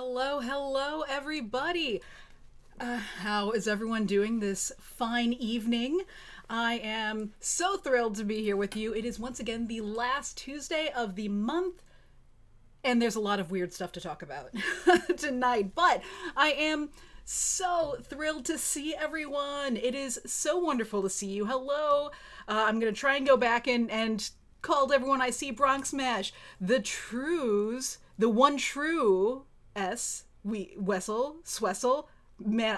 Hello, everybody. How is everyone doing this fine evening? I am so thrilled to be here with you. It is once again the last Tuesday of the month, and there's a lot of weird stuff to talk about tonight, but I am so thrilled to see everyone. It is so wonderful to see you. Hello. I'm going to try and go back and called everyone I see Bronx Smash. The Trues, the one true Swessel. Man,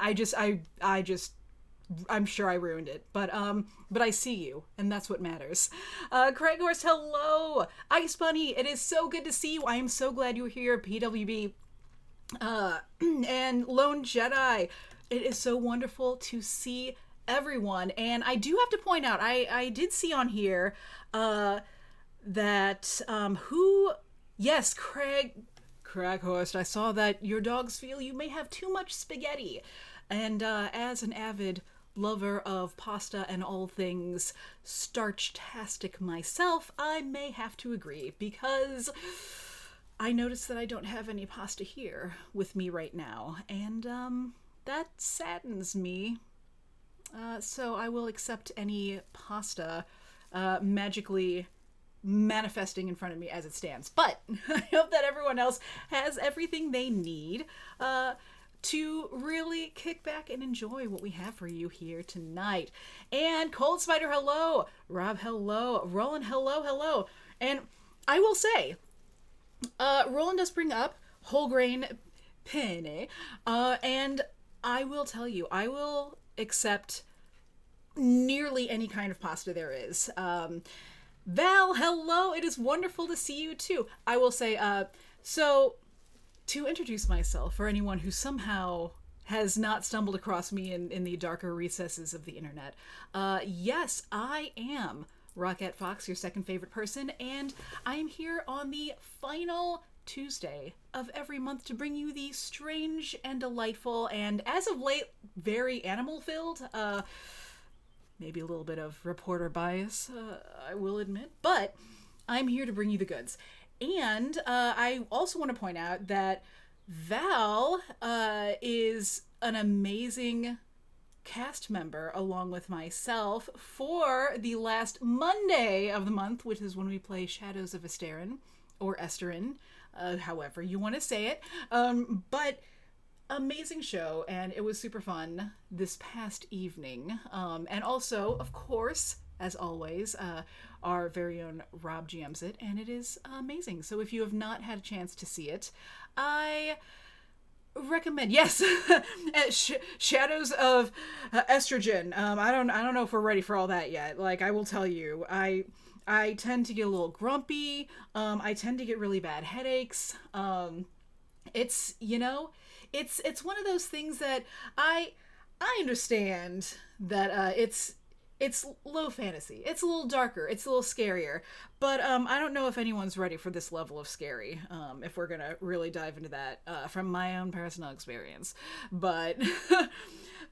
I'm sure I ruined it, but I see you, and that's what matters. Craig Horst, hello. Ice Bunny, it is so good to see you. I am so glad you're here, PWB. And Lone Jedi, it is so wonderful to see everyone. And I do have to point out, I did see on here, that, yes, Craig Horst, I saw that your dogs feel you may have too much spaghetti. And as an avid lover of pasta and all things starch-tastic myself, I may have to agree, because I noticed that I don't have any pasta here with me right now, and that saddens me. So I will accept any pasta magically manifesting in front of me as it stands. But I hope that everyone else has everything they need to really kick back and enjoy what we have for you here tonight. And Cold Spider, hello. Rob, hello. Roland, hello. And I will say, Roland does bring up whole grain penne, and I will tell you, I will accept nearly any kind of pasta there is. Val, hello. It is wonderful to see you too. I will say, so to introduce myself for anyone who somehow has not stumbled across me in the darker recesses of the internet, yes, I am Rockette Fox, your second favorite person, and I am here on the final Tuesday of every month to bring you the strange and delightful, and as of late, very animal-filled, maybe a little bit of reporter bias, I will admit, but I'm here to bring you the goods. And I also want to point out that Val is an amazing cast member along with myself for the last Monday of the month, which is when we play Shadows of Esterin, or Esterin, however you want to say it. But amazing show, and it was super fun this past evening. And also, of course, as always, our very own Rob GMs it, and it is amazing. So if you have not had a chance to see it, I recommend, yes. Shadows of Estrogen. I don't know if we're ready for all that yet. Like, I will tell you, I tend to get a little grumpy. I tend to get really bad headaches. It's, it's one of those things that I understand that it's low fantasy. It's a little darker. It's a little scarier. But I don't know if anyone's ready for this level of scary, if we're going to really dive into that from my own personal experience. But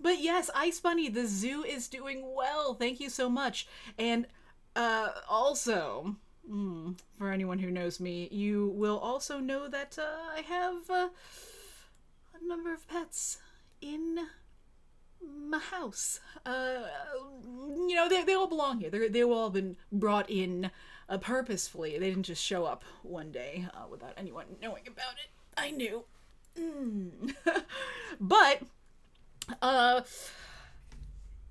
but yes, Ice Bunny, the zoo is doing well. Thank you so much. And also, for anyone who knows me, you will also know that I have a number of pets in my house. They all belong here. They've all been brought in purposefully. They didn't just show up one day without anyone knowing about it. I knew. But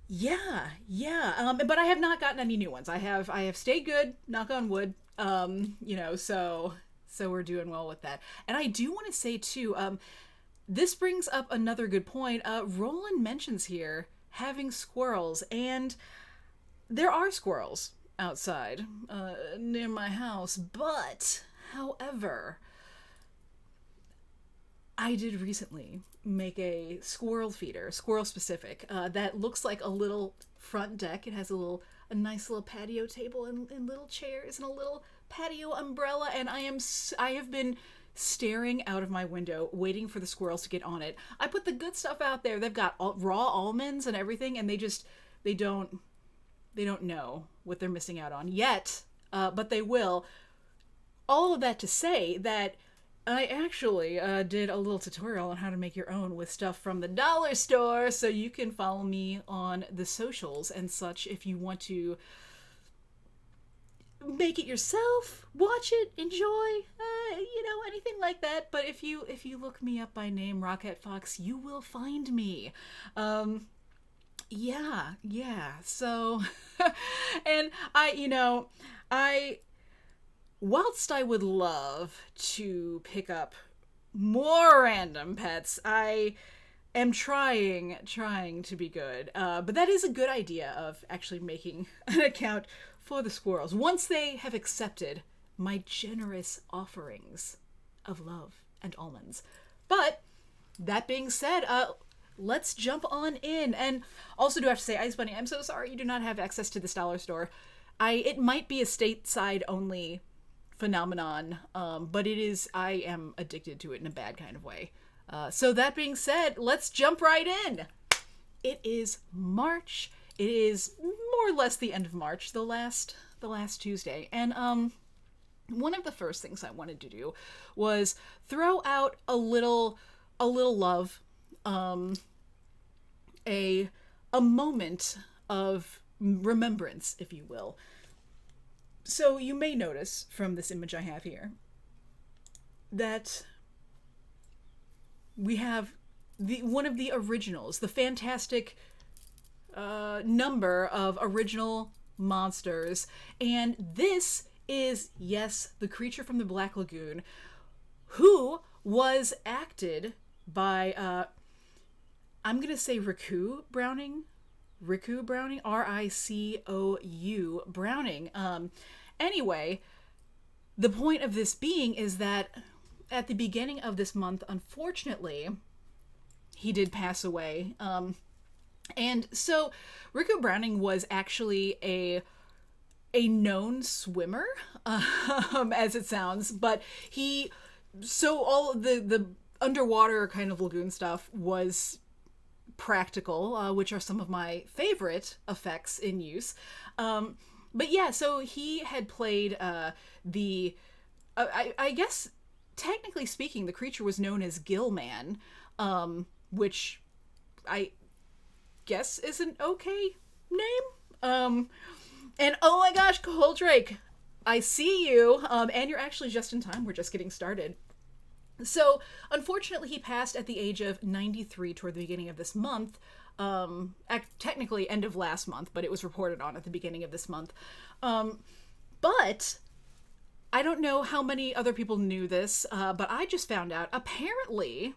yeah. But I have not gotten any new ones. I have stayed good, knock on wood. So we're doing well with that. And I do want to say too, this brings up another good point. Roland mentions here having squirrels, and there are squirrels outside near my house, but however, I did recently make a squirrel feeder, squirrel specific, that looks like a little front deck. It has a nice little patio table and little chairs and a little patio umbrella, and I have been staring out of my window waiting for the squirrels to get on it. I put the good stuff out there. They've got raw almonds and everything, and they don't know what they're missing out on yet, but they will. All of that to say that I actually did a little tutorial on how to make your own with stuff from the dollar store, so you can follow me on the socials and such if you want to make it yourself, watch it, enjoy, anything like that. But if you look me up by name, Rockette Fox, you will find me. Yeah. So, and I whilst I would love to pick up more random pets, I am trying to be good. But that is a good idea of actually making an account for the squirrels once they have accepted my generous offerings of love and almonds. But that being said, let's jump on in. And also do have to say, Ice Bunny, I'm so sorry you do not have access to this dollar store. It might be a stateside only phenomenon, but I am addicted to it in a bad kind of way. So that being said, let's jump right in. It is March. It is more or less the end of March, the last Tuesday, and one of the first things I wanted to do was throw out a little love, a moment of remembrance, if you will. So you may notice from this image I have here that we have one of the originals, the fantastic number of original monsters, and this is, yes, the creature from the Black Lagoon, who was acted by I'm gonna say Ricou Browning, Ricou Browning. Anyway, the point of this being is that at the beginning of this month, unfortunately, he did pass away. And so Ricou Browning was actually a known swimmer, as it sounds, but all the underwater kind of lagoon stuff was practical, which are some of my favorite effects in use. But yeah, so he had played I guess, technically speaking, the creature was known as Gillman, which I guess is an okay name. And oh my gosh, Coldrake, I see you, and you're actually just in time. We're just getting started. So, unfortunately, he passed at the age of 93 toward the beginning of this month. Technically, end of last month, but it was reported on at the beginning of this month. But I don't know how many other people knew this, but I just found out. Apparently,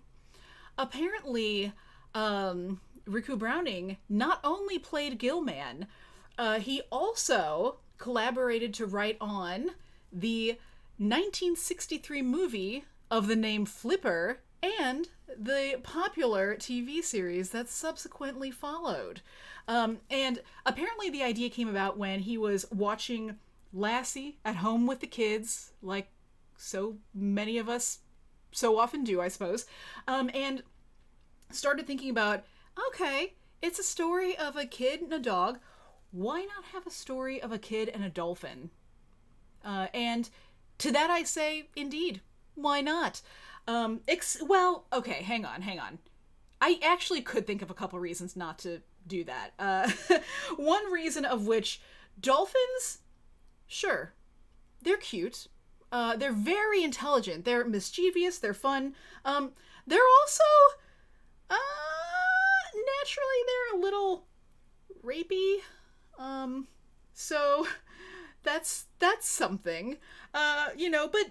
Ricou Browning not only played Gillman, he also collaborated to write on the 1963 movie of the name Flipper and the popular TV series that subsequently followed. And apparently the idea came about when he was watching Lassie at home with the kids, like so many of us so often do, I suppose, and started thinking about, okay, it's a story of a kid and a dog. Why not have a story of a kid and a dolphin? And to that I say, indeed, why not? Well, okay, hang on. I actually could think of a couple reasons not to do that. One reason of which, dolphins, sure, they're cute. They're very intelligent. They're mischievous. They're fun. They're also, naturally, they're a little rapey. So that's something. But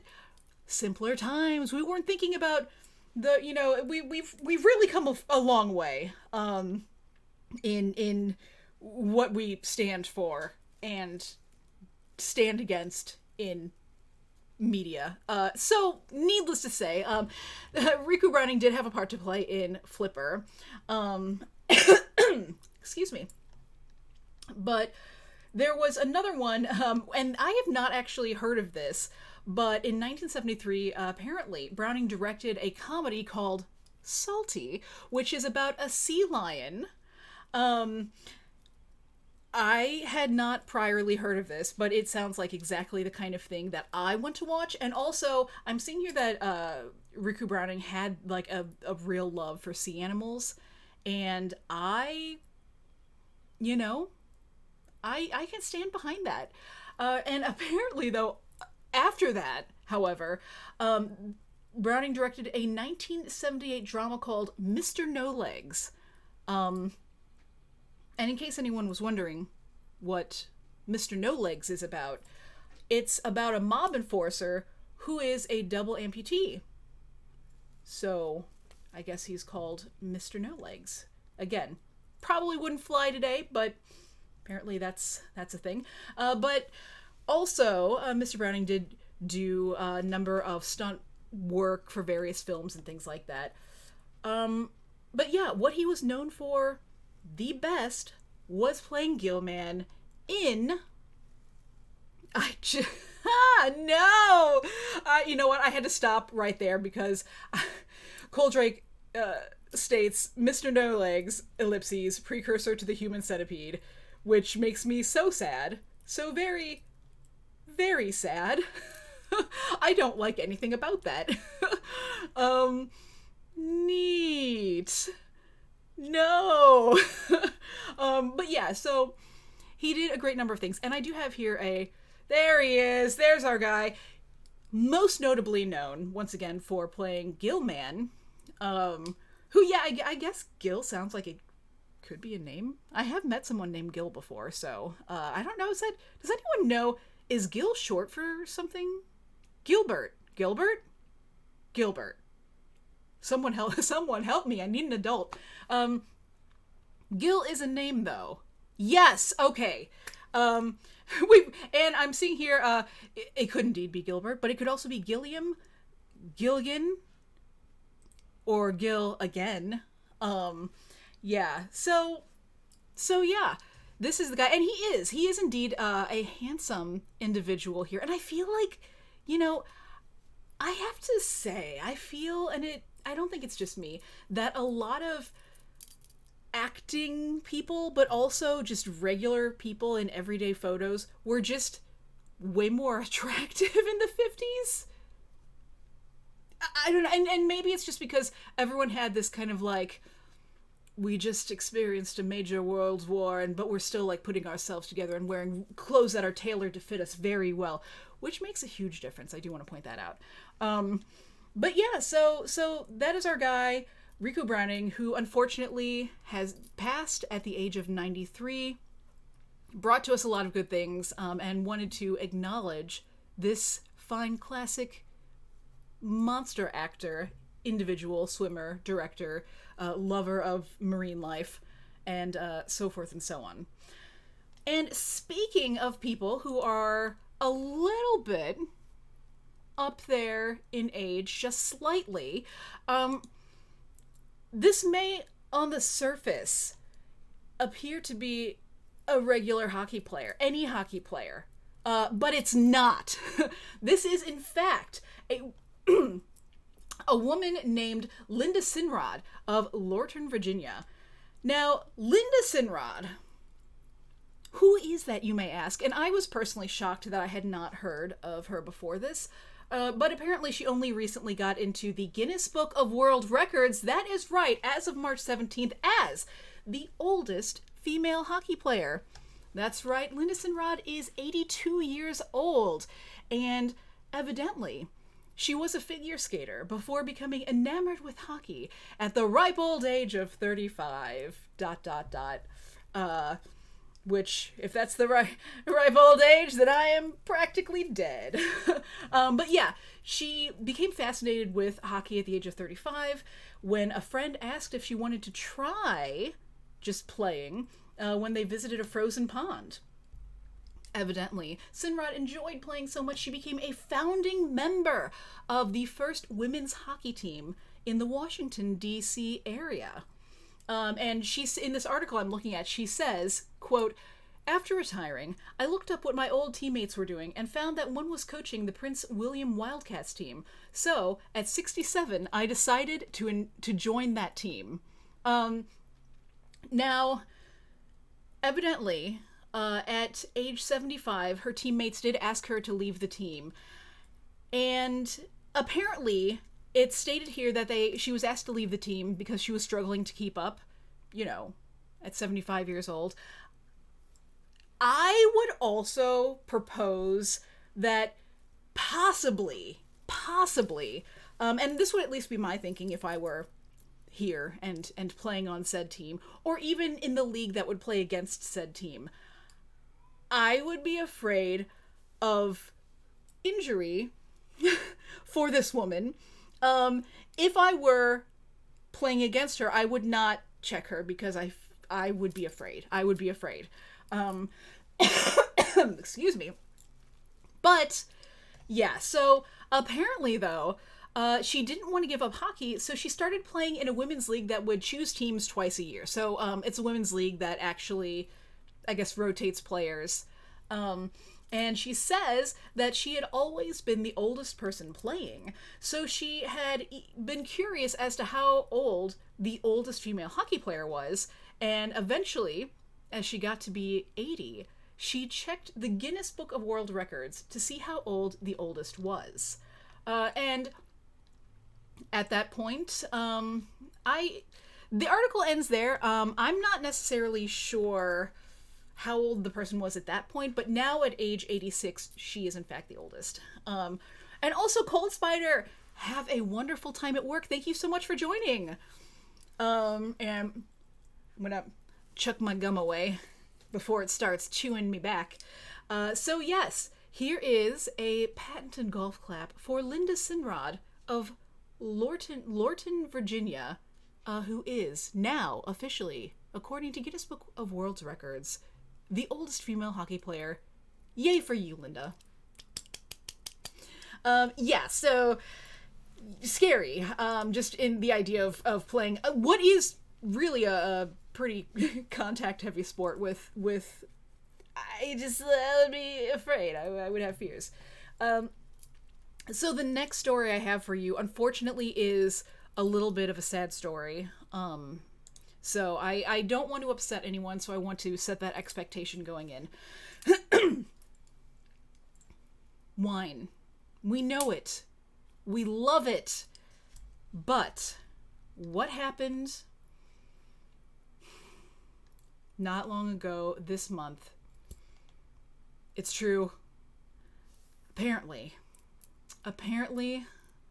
simpler times. We weren't thinking about we've really come a long way in what we stand for and stand against in media. So needless to say, Ricou Browning did have a part to play in Flipper. Excuse me. But there was another one, and I have not actually heard of this, but in 1973, apparently, Browning directed a comedy called Salty, which is about a sea lion. I had not priorly heard of this, but it sounds like exactly the kind of thing that I want to watch. And also, I'm seeing here that Riku Browning had like a real love for sea animals, and you know, I can stand behind that. And apparently, though, after that, however, Browning directed a 1978 drama called Mr. No Legs. And in case anyone was wondering what Mr. No Legs is about, it's about a mob enforcer who is a double amputee. So, I guess he's called Mr. No Legs. Again, probably wouldn't fly today, but apparently that's a thing. But also, Mr. Browning did do a number of stunt work for various films and things like that. But yeah, what he was known for the best was playing Gilman in... no! You know what? I had to stop right there because Coldrake states, Mr. No Legs, ellipses, precursor to the human centipede, which makes me so sad. So very, very sad. I don't like anything about that. Neat. No. But yeah, so he did a great number of things. And I do have here there he is. There's our guy. Most notably known, once again, for playing Gilman. Who, yeah, I guess Gil sounds like it could be a name. I have met someone named Gil before, so I don't know. Does anyone know, is Gil short for something? Gilbert. Someone help me. I need an adult. Gil is a name, though. Yes. Okay. And I'm seeing here, it could indeed be Gilbert, but it could also be Gilliam, Gilligan, or Gil again. Yeah. So yeah, this is the guy, and he is indeed a handsome individual here, and I feel like, I have to say, I feel, and I don't think it's just me, that a lot of acting people, but also just regular people in everyday photos, were just way more attractive in the 50s. I don't know, and maybe it's just because everyone had this kind of like, we just experienced a major world war, but we're still like putting ourselves together and wearing clothes that are tailored to fit us very well, which makes a huge difference. I do want to point that out. But yeah, so that is our guy, Riku Browning, who unfortunately has passed at the age of 93, brought to us a lot of good things, and wanted to acknowledge this fine classic monster actor, individual, swimmer, director, lover of marine life, and so forth and so on. And speaking of people who are a little bit up there in age, just slightly, this may, on the surface, appear to be a regular hockey player, any hockey player, but it's not. This is, in fact, a woman named Linda Sinrod of Lorton, Virginia. Now, Linda Sinrod, who is that, you may ask? And I was personally shocked that I had not heard of her before this. But apparently she only recently got into the Guinness Book of World Records, that is right, as of March 17th, as the oldest female hockey player. That's right, Linda Sinrod is 82 years old, and evidently she was a figure skater before becoming enamored with hockey at the ripe old age of 35, ... Which, if that's the ripe old age, then I am practically dead. But yeah, she became fascinated with hockey at the age of 35 when a friend asked if she wanted to try just playing when they visited a frozen pond. Evidently, Sinrod enjoyed playing so much she became a founding member of the first women's hockey team in the Washington, D.C. area. And she's, in this article I'm looking at, she says, quote, "After retiring, I looked up what my old teammates were doing and found that one was coaching the Prince William Wildcats team. So, at 67, I decided to join that team." Now, evidently, At age 75, her teammates did ask her to leave the team. And apparently, it's stated here that she was asked to leave the team because she was struggling to keep up, at 75 years old. I would also propose that possibly, and this would at least be my thinking if I were here and playing on said team, or even in the league that would play against said team, I would be afraid of injury for this woman. If I were playing against her, I would not check her because I would be afraid. Excuse me. But yeah, so apparently though, she didn't want to give up hockey, so she started playing in a women's league that would choose teams twice a year. So it's a women's league that actually, I guess, rotates players. And she says that she had always been the oldest person playing. So she had been curious as to how old the oldest female hockey player was. And eventually, as she got to be 80, she checked the Guinness Book of World Records to see how old the oldest was. And at that point, the article ends there. I'm not necessarily sure how old the person was at that point, but now at age 86, she is in fact the oldest. And also, Cold Spider, have a wonderful time at work. Thank you so much for joining. And I'm gonna chuck my gum away before it starts chewing me back. So yes, here is a patented golf clap for Linda Sinrod of Lorton, Virginia, who is now officially, according to Guinness Book of World Records, the oldest female hockey player. Yay for you, Linda. Yeah, so scary. Just in the idea of playing what is really a pretty contact-heavy sport with I would be afraid. I would have fears. So the next story I have for you, unfortunately, is a little bit of a sad story. So I don't want to upset anyone, so I want to set that expectation going in. Wine. We know it. We love it. But what happened not long ago this month? It's true. Apparently,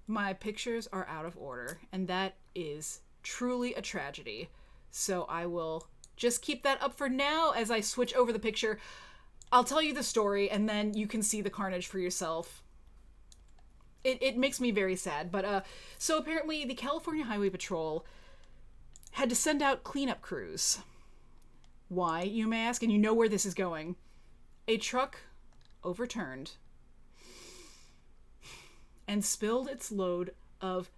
my pictures are out of order, and that is truly a tragedy. So I will just keep that up for now as I switch over the picture. I'll tell you the story, and then you can see the carnage for yourself. It makes me very sad, but so apparently the California Highway Patrol had to send out cleanup crews. Why, you may ask, and you know where this is going. A truck overturned and spilled its load of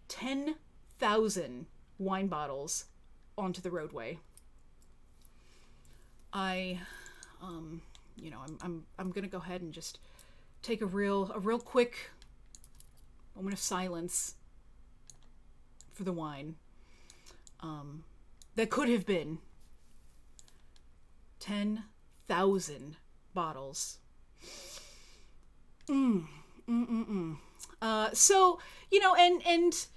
10,000 wine bottles onto the roadway. I'm gonna go ahead and just take a real quick moment of silence for the wine. That could have been 10,000 bottles. So, and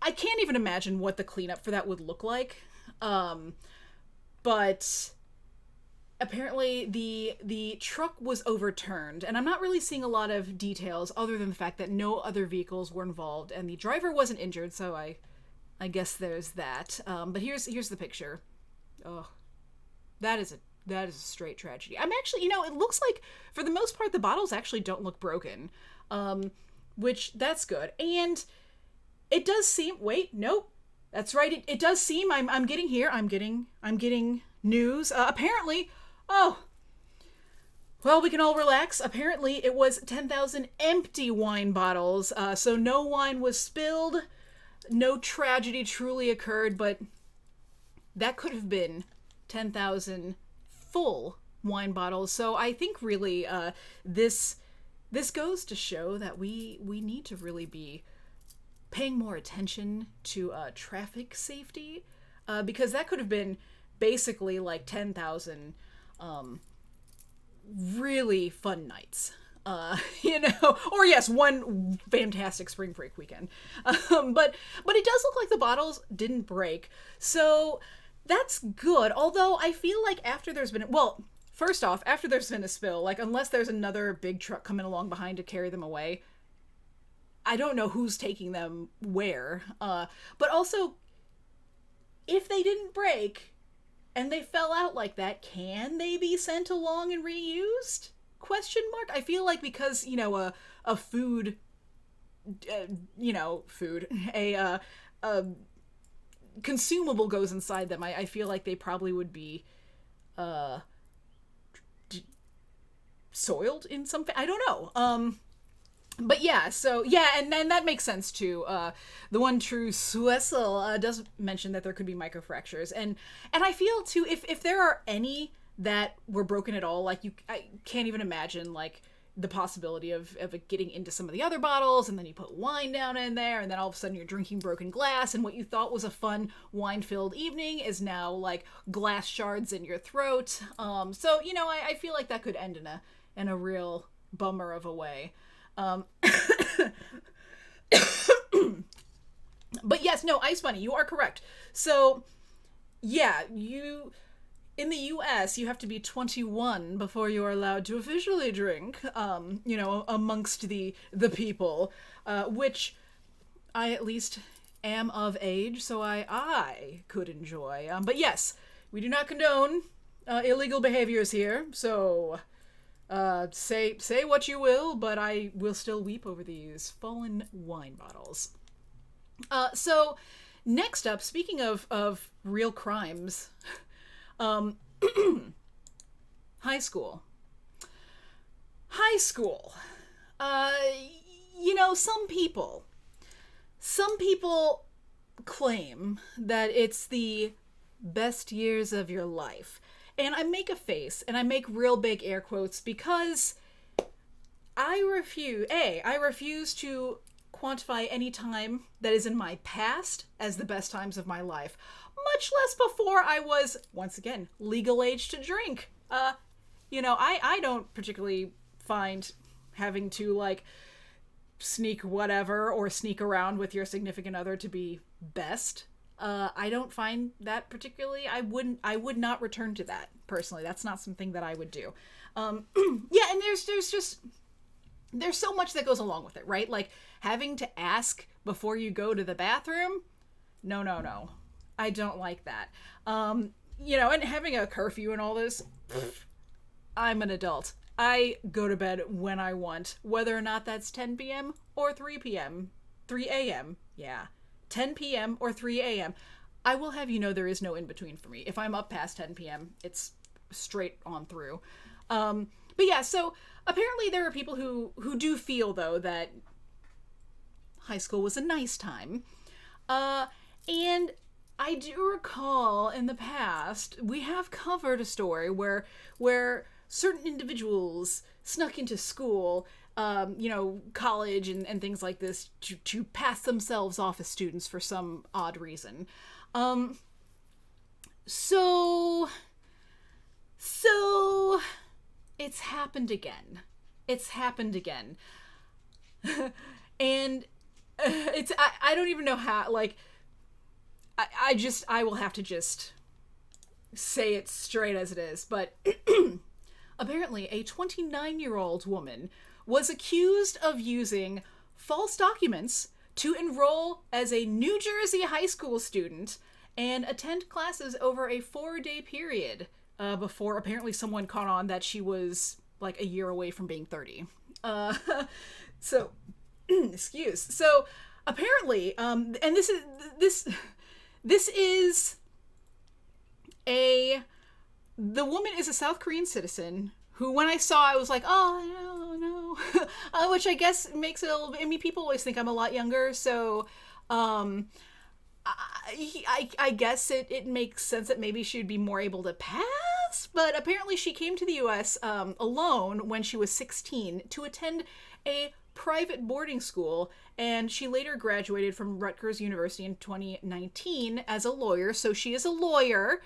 I can't even imagine what the cleanup for that would look like. But apparently the truck was overturned, and I'm not really seeing a lot of details other than the fact that no other vehicles were involved and the driver wasn't injured, so I guess there's that. But here's the picture. Oh, that is a straight tragedy. I'm actually, it looks like for the most part the bottles actually don't look broken. Which that's good. And it does seem, wait, nope. That's right. It does seem, I'm getting here. I'm getting news. Apparently, well, we can all relax. Apparently it was 10,000 empty wine bottles. So no wine was spilled. No tragedy truly occurred, but that could have been 10,000 full wine bottles. So I think really, this goes to show that we need to really be paying more attention to traffic safety, because that could have been basically like 10,000 really fun nights. You know, or yes, one fantastic spring break weekend. But it does look like the bottles didn't break. So that's good. Although I feel like after there's been, well, first off, after there's been a spill, like unless there's another big truck coming along behind to carry them away, I don't know who's taking them where. But also, if they didn't break and they fell out like that, can they be sent along and reused? Question mark. I feel like because, you know, a food, you know, food, a consumable goes inside them, I feel like they probably would be soiled in some I don't know. But yeah, so yeah, and then that makes sense too. The one true Swessel does mention that there could be microfractures, and I feel too, if there are any that were broken at all, like I can't even imagine like the possibility of it getting into some of the other bottles, and then you put wine down in there, and then all of a sudden you're drinking broken glass, and what you thought was a fun wine-filled evening is now like glass shards in your throat. So you know, I feel like that could end in a real bummer of a way. But yes, no, Ice Bunny, you are correct. So yeah, in the US, you have to be 21 before you are allowed to officially drink, you know, amongst the people, which I at least am of age, so I could enjoy. But yes, we do not condone illegal behaviors here, so say what you will, but I will still weep over these fallen wine bottles. So next up, speaking of real crimes, high school. You know, some people claim that it's the best years of your life. And I make a face, and I make real big air quotes because I refuse to quantify any time that is in my past as the best times of my life, much less before I was, once again, legal age to drink. You know, I don't particularly find having to, like, sneak whatever or sneak around with your significant other to be best. I don't find that particularly, I would not return to that, personally. That's not something that I would do. Yeah, and there's so much that goes along with it, right? Like, having to ask before you go to the bathroom? No. I don't like that. You know, and having a curfew and all this, I'm an adult. I go to bed when I want, whether or not that's 10 p.m. or 3 p.m. 3 a.m. Yeah. 10 p.m. or 3 a.m. I will have you know there is no in between for me. If I'm up past 10 p.m., it's straight on through. But yeah, so apparently there are people who do feel, though, that high school was a nice time. And I do recall in the past, we have covered a story where certain individuals snuck into school, you know, college and things like this to pass themselves off as students for some odd reason. So it's happened again. And I don't even know how, like, I will have to just say it straight as it is, but apparently a 29-year-old woman was accused of using false documents to enroll as a New Jersey high school student and attend classes over a 4-day period before apparently someone caught on that she was like a year away from being 30. So, excuse. So, apparently, and this is the woman is a South Korean citizen who, when I saw, I was like, oh, no. Which I guess makes it a little bit, I mean, people always think I'm a lot younger, so, I guess it makes sense that maybe she'd be more able to pass, but apparently she came to the U.S. Alone when she was 16 to attend a private boarding school, and she later graduated from Rutgers University in 2019 as a lawyer, so she is a lawyer.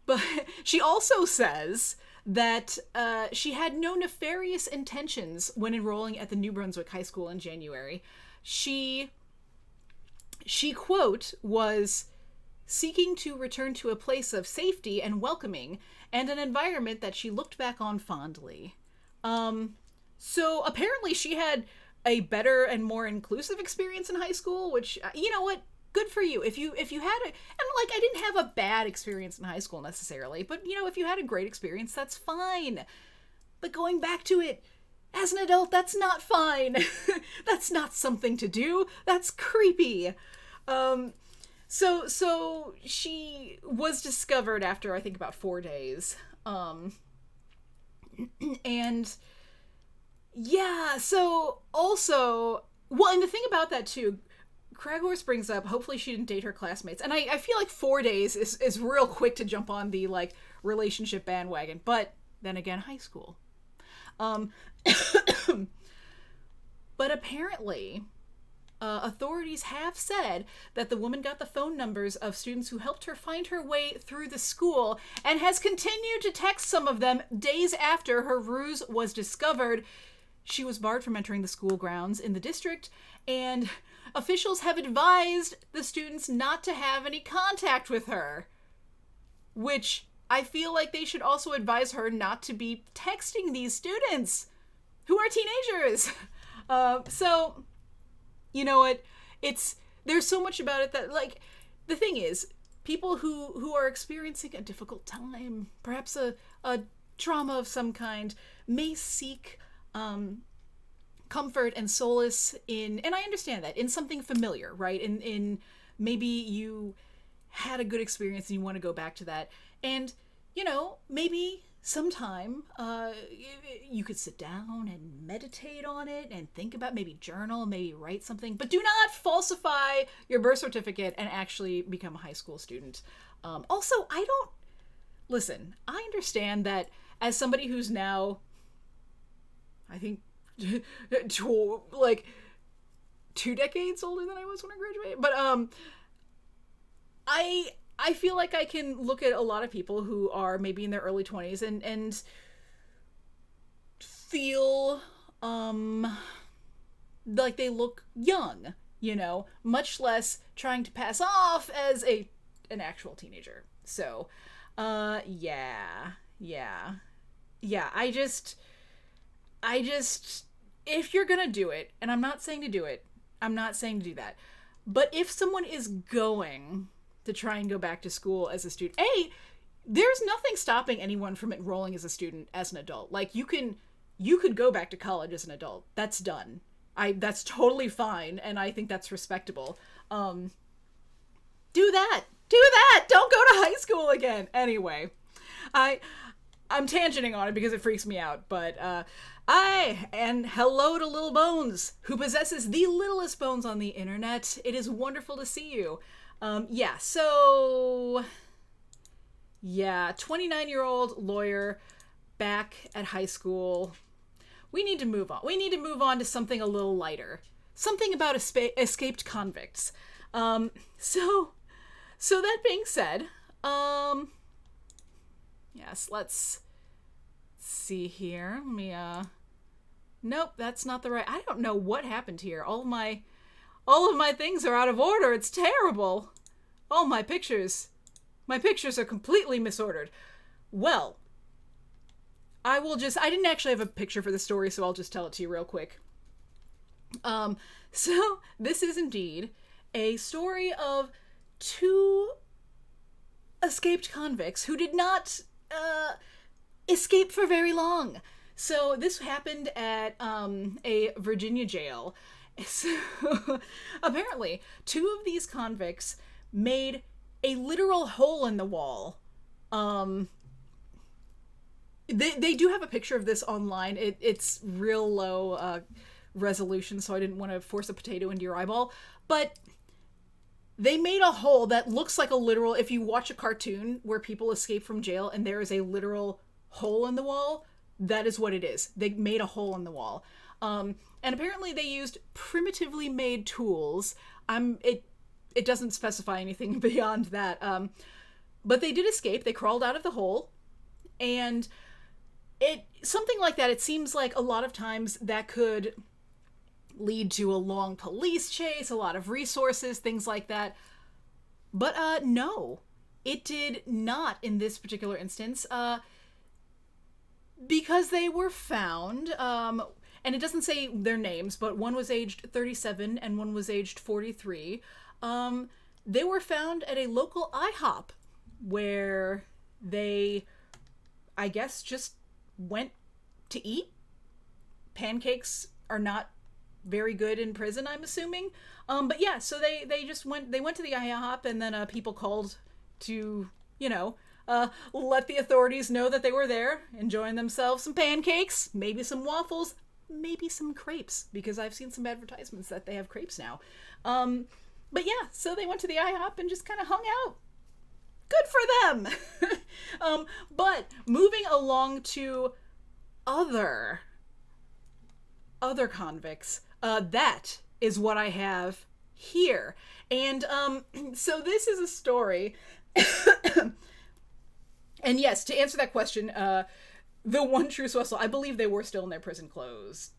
But she also says that she had no nefarious intentions when enrolling at the New Brunswick High School in January. She quote, was seeking to return to a place of safety and welcoming and an environment that she looked back on fondly. So apparently she had a better and more inclusive experience in high school, which, you know what? Good for you. If you had a, and like, I didn't have a bad experience in high school necessarily, but you know, if you had a great experience, that's fine. But going back to it as an adult, that's not fine. That's not something to do. That's creepy. So she was discovered after, I think, about 4 days. And yeah, so also, well, and the thing about that too, Craghorse brings up, hopefully she didn't date her classmates. And I feel like 4 days is real quick to jump on the, like, relationship bandwagon. But then again, high school. But apparently, authorities have said that the woman got the phone numbers of students who helped her find her way through the school and has continued to text some of them days after her ruse was discovered. She was barred from entering the school grounds in the district, and officials have advised the students not to have any contact with her. Which I feel like they should also advise her not to be texting these students who are teenagers. So, you know what? There's so much about it that, like, the thing is, people who are experiencing a difficult time, perhaps a trauma of some kind, may seek comfort and solace in, and I understand that, in something familiar, right? In maybe you had a good experience and you want to go back to that. And, you know, maybe sometime you could sit down and meditate on it and think about, maybe journal, maybe write something, but do not falsify your birth certificate and actually become a high school student. Also, listen, I understand that as somebody who's now, I think, like 2 decades older than I was when I graduated, but I feel like I can look at a lot of people who are maybe in their early 20s and feel like they look young, you know, much less trying to pass off as an actual teenager. So yeah, I just if you're gonna do it, and I'm not saying to do it, I'm not saying to do that, but if someone is going to try and go back to school as a student, there's nothing stopping anyone from enrolling as a student as an adult. Like, you could go back to college as an adult. That's done. That's totally fine, and I think that's respectable. Do that. Don't go to high school again. Anyway, I'm tangenting on it because it freaks me out, but and hello to Lil Bones, who possesses the littlest bones on the internet. It is wonderful to see you. 29-year-old lawyer back at high school. We need to move on. We need to move on to something a little lighter. Something about escaped convicts. So that being said, yes, let's see here. Let me, nope, that's not the right, I don't know what happened here. All of my things are out of order. It's terrible. All my pictures are completely misordered. Well, I didn't actually have a picture for the story, so I'll just tell it to you real quick. So this is indeed a story of 2 escaped convicts who did not escape for very long. So this happened at a Virginia jail. So apparently 2 of these convicts made a literal hole in the wall. They do have a picture of this online. It's real low resolution, so I didn't want to force a potato into your eyeball. But they made a hole that looks like a literal, if you watch a cartoon where people escape from jail and there is a literal hole in the wall, that is what it is. They made a hole in the wall. And apparently they used primitively made tools. It doesn't specify anything beyond that. But they did escape. They crawled out of the hole. And something like that, it seems like a lot of times that could lead to a long police chase, a lot of resources, things like that. But no, it did not in this particular instance, because they were found, and it doesn't say their names, but one was aged 37 and one was aged 43. They were found at a local IHOP where they, I guess, just went to eat. Pancakes are not very good in prison, I'm assuming. But yeah, so they just went to the IHOP, and then people called to, let the authorities know that they were there, enjoying themselves some pancakes, maybe some waffles, maybe some crepes, because I've seen some advertisements that they have crepes now. But yeah, so they went to the IHOP and just kind of hung out. Good for them! But moving along to other convicts, that is what I have here. And so this is a story. And yes, to answer that question, the one true Swessel, I believe they were still in their prison clothes. ...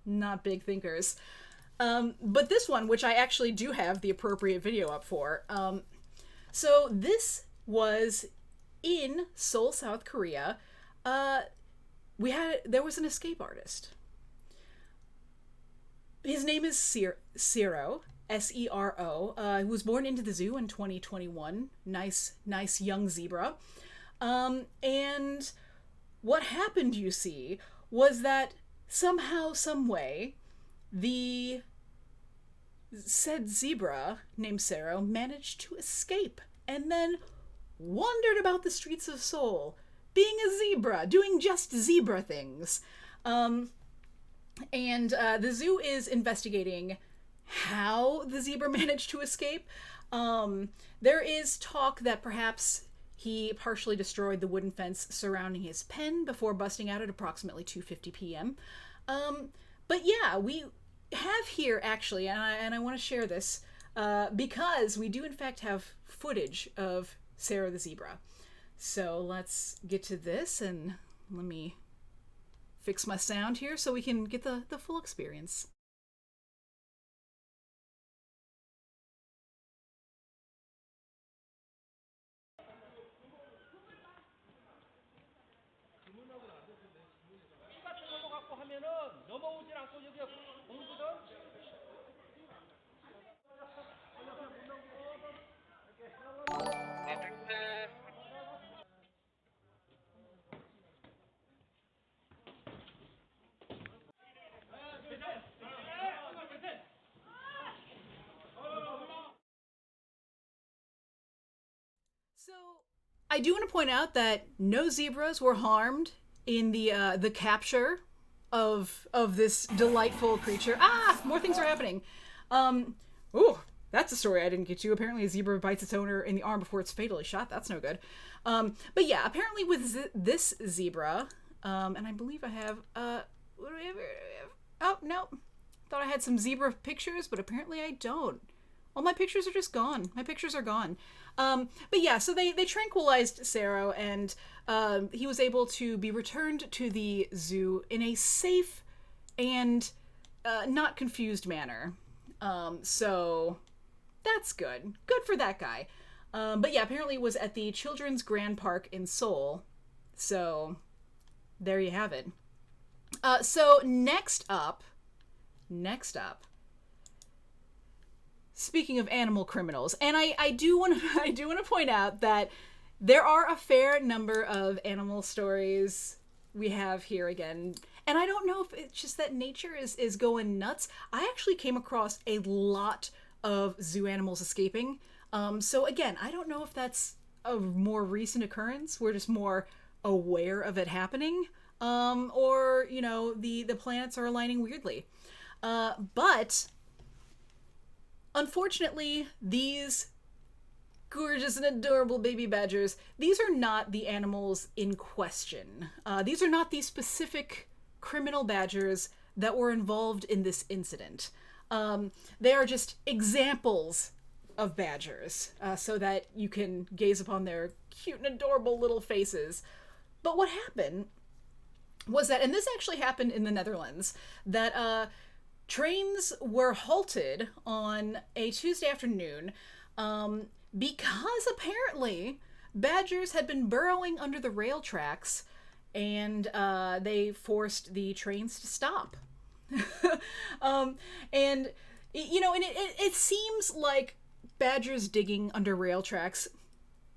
Not big thinkers. But this one, which I actually do have the appropriate video up for, so this was in Seoul, South Korea. There was an escape artist. His name is Sero, Sero, who was born into the zoo in 2021. Nice young zebra. And what happened, you see, was that somehow, some way, the said zebra named Sero managed to escape and then wandered about the streets of Seoul, being a zebra, doing just zebra things. And the zoo is investigating how the zebra managed to escape. There is talk that perhaps he partially destroyed the wooden fence surrounding his pen before busting out at approximately 2:50 p.m. But yeah, we have here actually, and I want to share this, because we do in fact have footage of Sarah the zebra. So let's get to this, and let me fix my sound here so we can get the full experience. So I do want to point out that no zebras were harmed in the capture of this delightful creature. Ah, more things are happening. Ooh, that's a story I didn't get to. Apparently a zebra bites its owner in the arm before it's fatally shot. That's no good. But yeah, apparently with this zebra, and I believe I have, what do we have? Oh, no. Thought I had some zebra pictures, but apparently I don't. All my pictures are just gone. My pictures are gone. But yeah, so they tranquilized Sero, and he was able to be returned to the zoo in a safe and not confused manner. So that's good. Good for that guy. But yeah, apparently it was at the Children's Grand Park in Seoul. So there you have it. So next up, speaking of animal criminals, and I do want to point out that there are a fair number of animal stories we have here again, and I don't know if it's just that nature is going nuts. I actually came across a lot of zoo animals escaping. So again, I don't know if that's a more recent occurrence. We're just more aware of it happening, or the planets are aligning weirdly. But unfortunately, these gorgeous and adorable baby badgers, these are not the animals in question. These are not the specific criminal badgers that were involved in this incident. They are just examples of badgers, so that you can gaze upon their cute and adorable little faces. But what happened was that, and this actually happened in the Netherlands, that trains were halted on a Tuesday afternoon because apparently badgers had been burrowing under the rail tracks, and they forced the trains to stop. And it seems like badgers digging under rail tracks,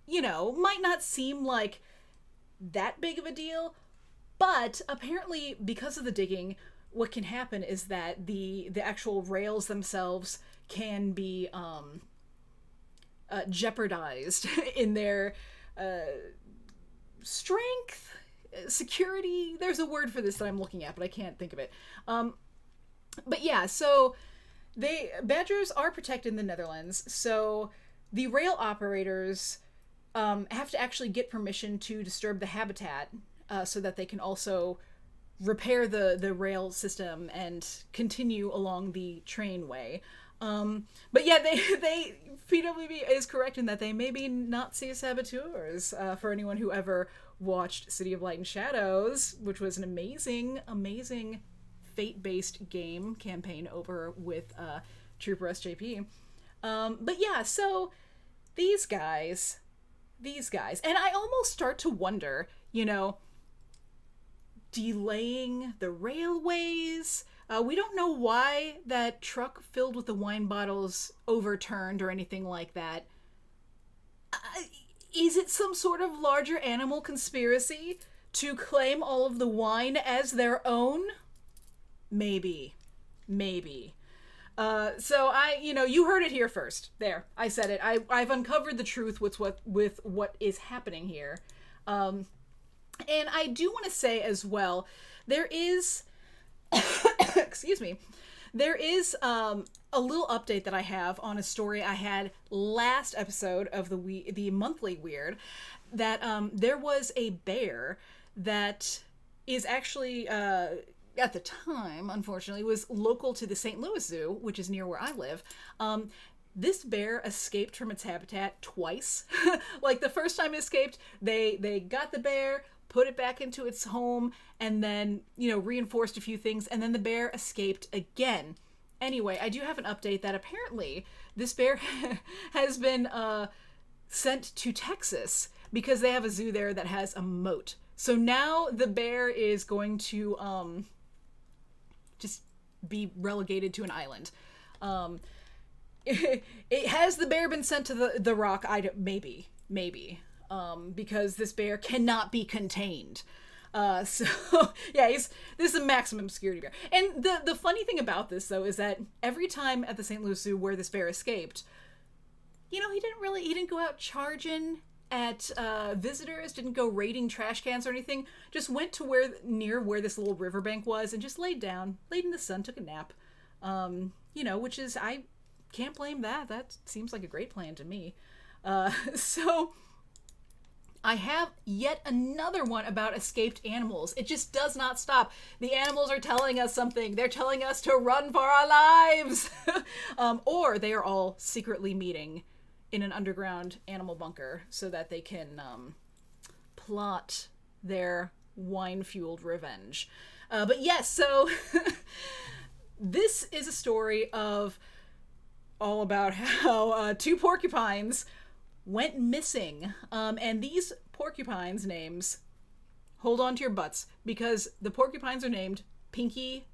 might not seem like that big of a deal, but apparently because of the digging, what can happen is that the actual rails themselves can be jeopardized in their strength, security. There's a word for this that I'm looking at, but I can't think of it. But yeah, so badgers are protected in the Netherlands, so the rail operators have to actually get permission to disturb the habitat, so that they can also repair the rail system and continue along the trainway. But yeah, they PWB is correct in that they may be Nazi saboteurs. For anyone who ever watched City of Light and Shadows, which was an amazing fate-based game campaign over with Trooper SJP. But yeah, so these guys, and I almost start to wonder, delaying the railways. We don't know why that truck filled with the wine bottles overturned or anything like that. Is it some sort of larger animal conspiracy to claim all of the wine as their own? Maybe. So you heard it here first. There, I said it. I've uncovered the truth with what is happening here. And I do want to say as well, there is, excuse me, there is a little update that I have on a story I had last episode of the monthly Weird, that there was a bear that is actually, at the time, unfortunately, was local to the St. Louis Zoo, which is near where I live. This bear escaped from its habitat twice. Like, the first time it escaped, they got the bear, put it back into its home, and then, reinforced a few things, and then the bear escaped again. Anyway, I do have an update that apparently this bear has been sent to Texas because they have a zoo there that has a moat. So now the bear is going to just be relegated to an island. Has the bear been sent to the rock? Maybe. Because this bear cannot be contained. So yeah, this is a maximum security bear. And the funny thing about this, though, is that every time at the St. Louis Zoo where this bear escaped, he didn't go out charging at visitors, didn't go raiding trash cans or anything, just went to where this little riverbank was and just laid in the sun, took a nap. Which is, I can't blame that. That seems like a great plan to me. So I have yet another one about escaped animals. It just does not stop. The animals are telling us something. They're telling us to run for our lives. Or they are all secretly meeting in an underground animal bunker so that they can plot their wine-fueled revenge. But yes, so this is a story of all about how two porcupines went missing. And these porcupines' names, hold on to your butts, because the porcupines are named Pinky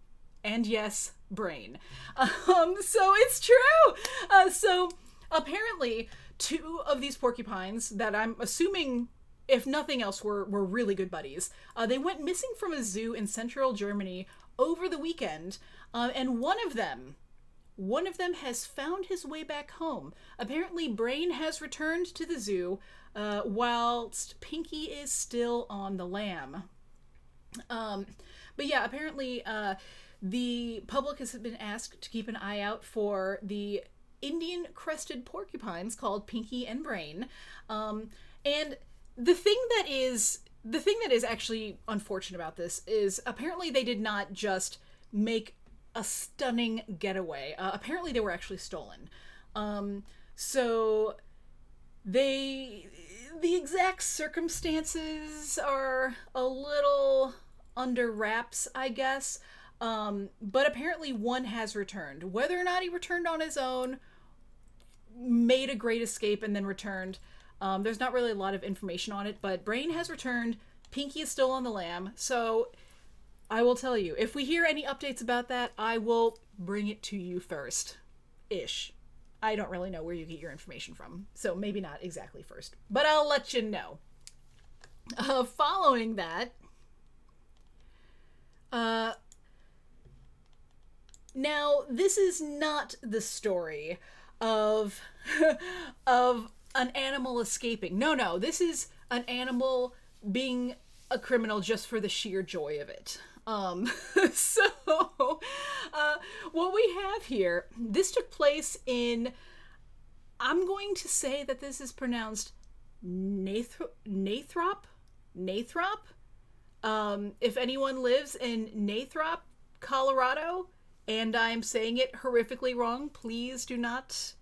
and, yes, Brain. So it's true! So apparently, two of these porcupines that I'm assuming, if nothing else, were really good buddies, they went missing from a zoo in central Germany over the weekend, and one of them has found his way back home. Apparently, Brain has returned to the zoo, whilst Pinky is still on the lam. But yeah, apparently, the public has been asked to keep an eye out for the Indian crested porcupines called Pinky and Brain. And the thing that is actually unfortunate about this is apparently they did not just make a stunning getaway. Apparently they were actually stolen. So the exact circumstances are a little under wraps, I guess. But apparently one has returned. Whether or not he returned on his own, made a great escape, and then returned. There's not really a lot of information on it, but Brain has returned. Pinky is still on the lam. So I will tell you, if we hear any updates about that, I will bring it to you first. Ish. I don't really know where you get your information from, so maybe not exactly first, but I'll let you know. Following that, now this is not the story of of an animal escaping. No, this is an animal being a criminal just for the sheer joy of it. So, what we have here, this took place in, I'm going to say that this is pronounced Nathrop? If anyone lives in Nathrop, Colorado, and I'm saying it horrifically wrong, please do not,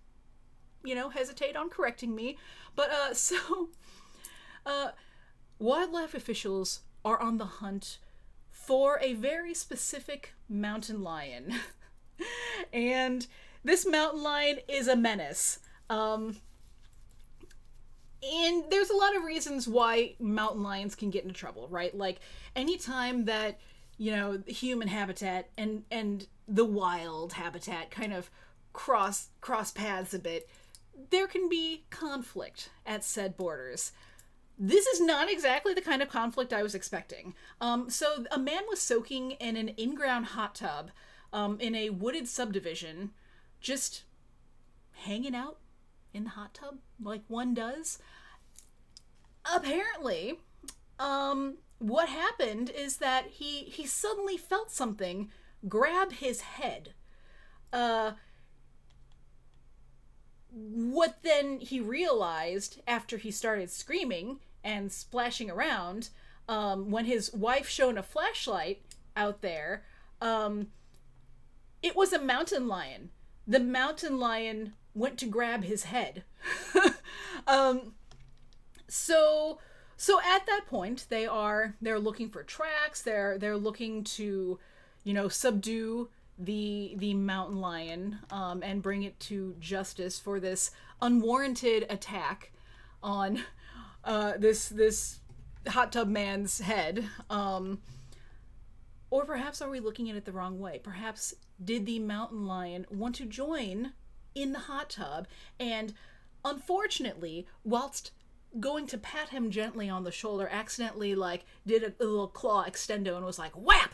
hesitate on correcting me. But, wildlife officials are on the hunt for a very specific mountain lion. And this mountain lion is a menace. And there's a lot of reasons why mountain lions can get into trouble, right? Like, anytime that, human habitat and the wild habitat kind of cross paths a bit, there can be conflict at said borders. This is not exactly the kind of conflict I was expecting. So a man was soaking in an in-ground hot tub in a wooded subdivision, just hanging out in the hot tub like one does. Apparently, what happened is that he suddenly felt something grab his head. What then he realized after he started screaming and splashing around, when his wife shone a flashlight out there, it was a mountain lion. The mountain lion went to grab his head. So at that point, they're looking for tracks. They're looking to, subdue the mountain lion, and bring it to justice for this unwarranted attack on this hot tub man's head. Or perhaps are we looking at it the wrong way? Perhaps did the mountain lion want to join in the hot tub, and unfortunately, whilst going to pat him gently on the shoulder, accidentally did a little claw extendo and was like whap.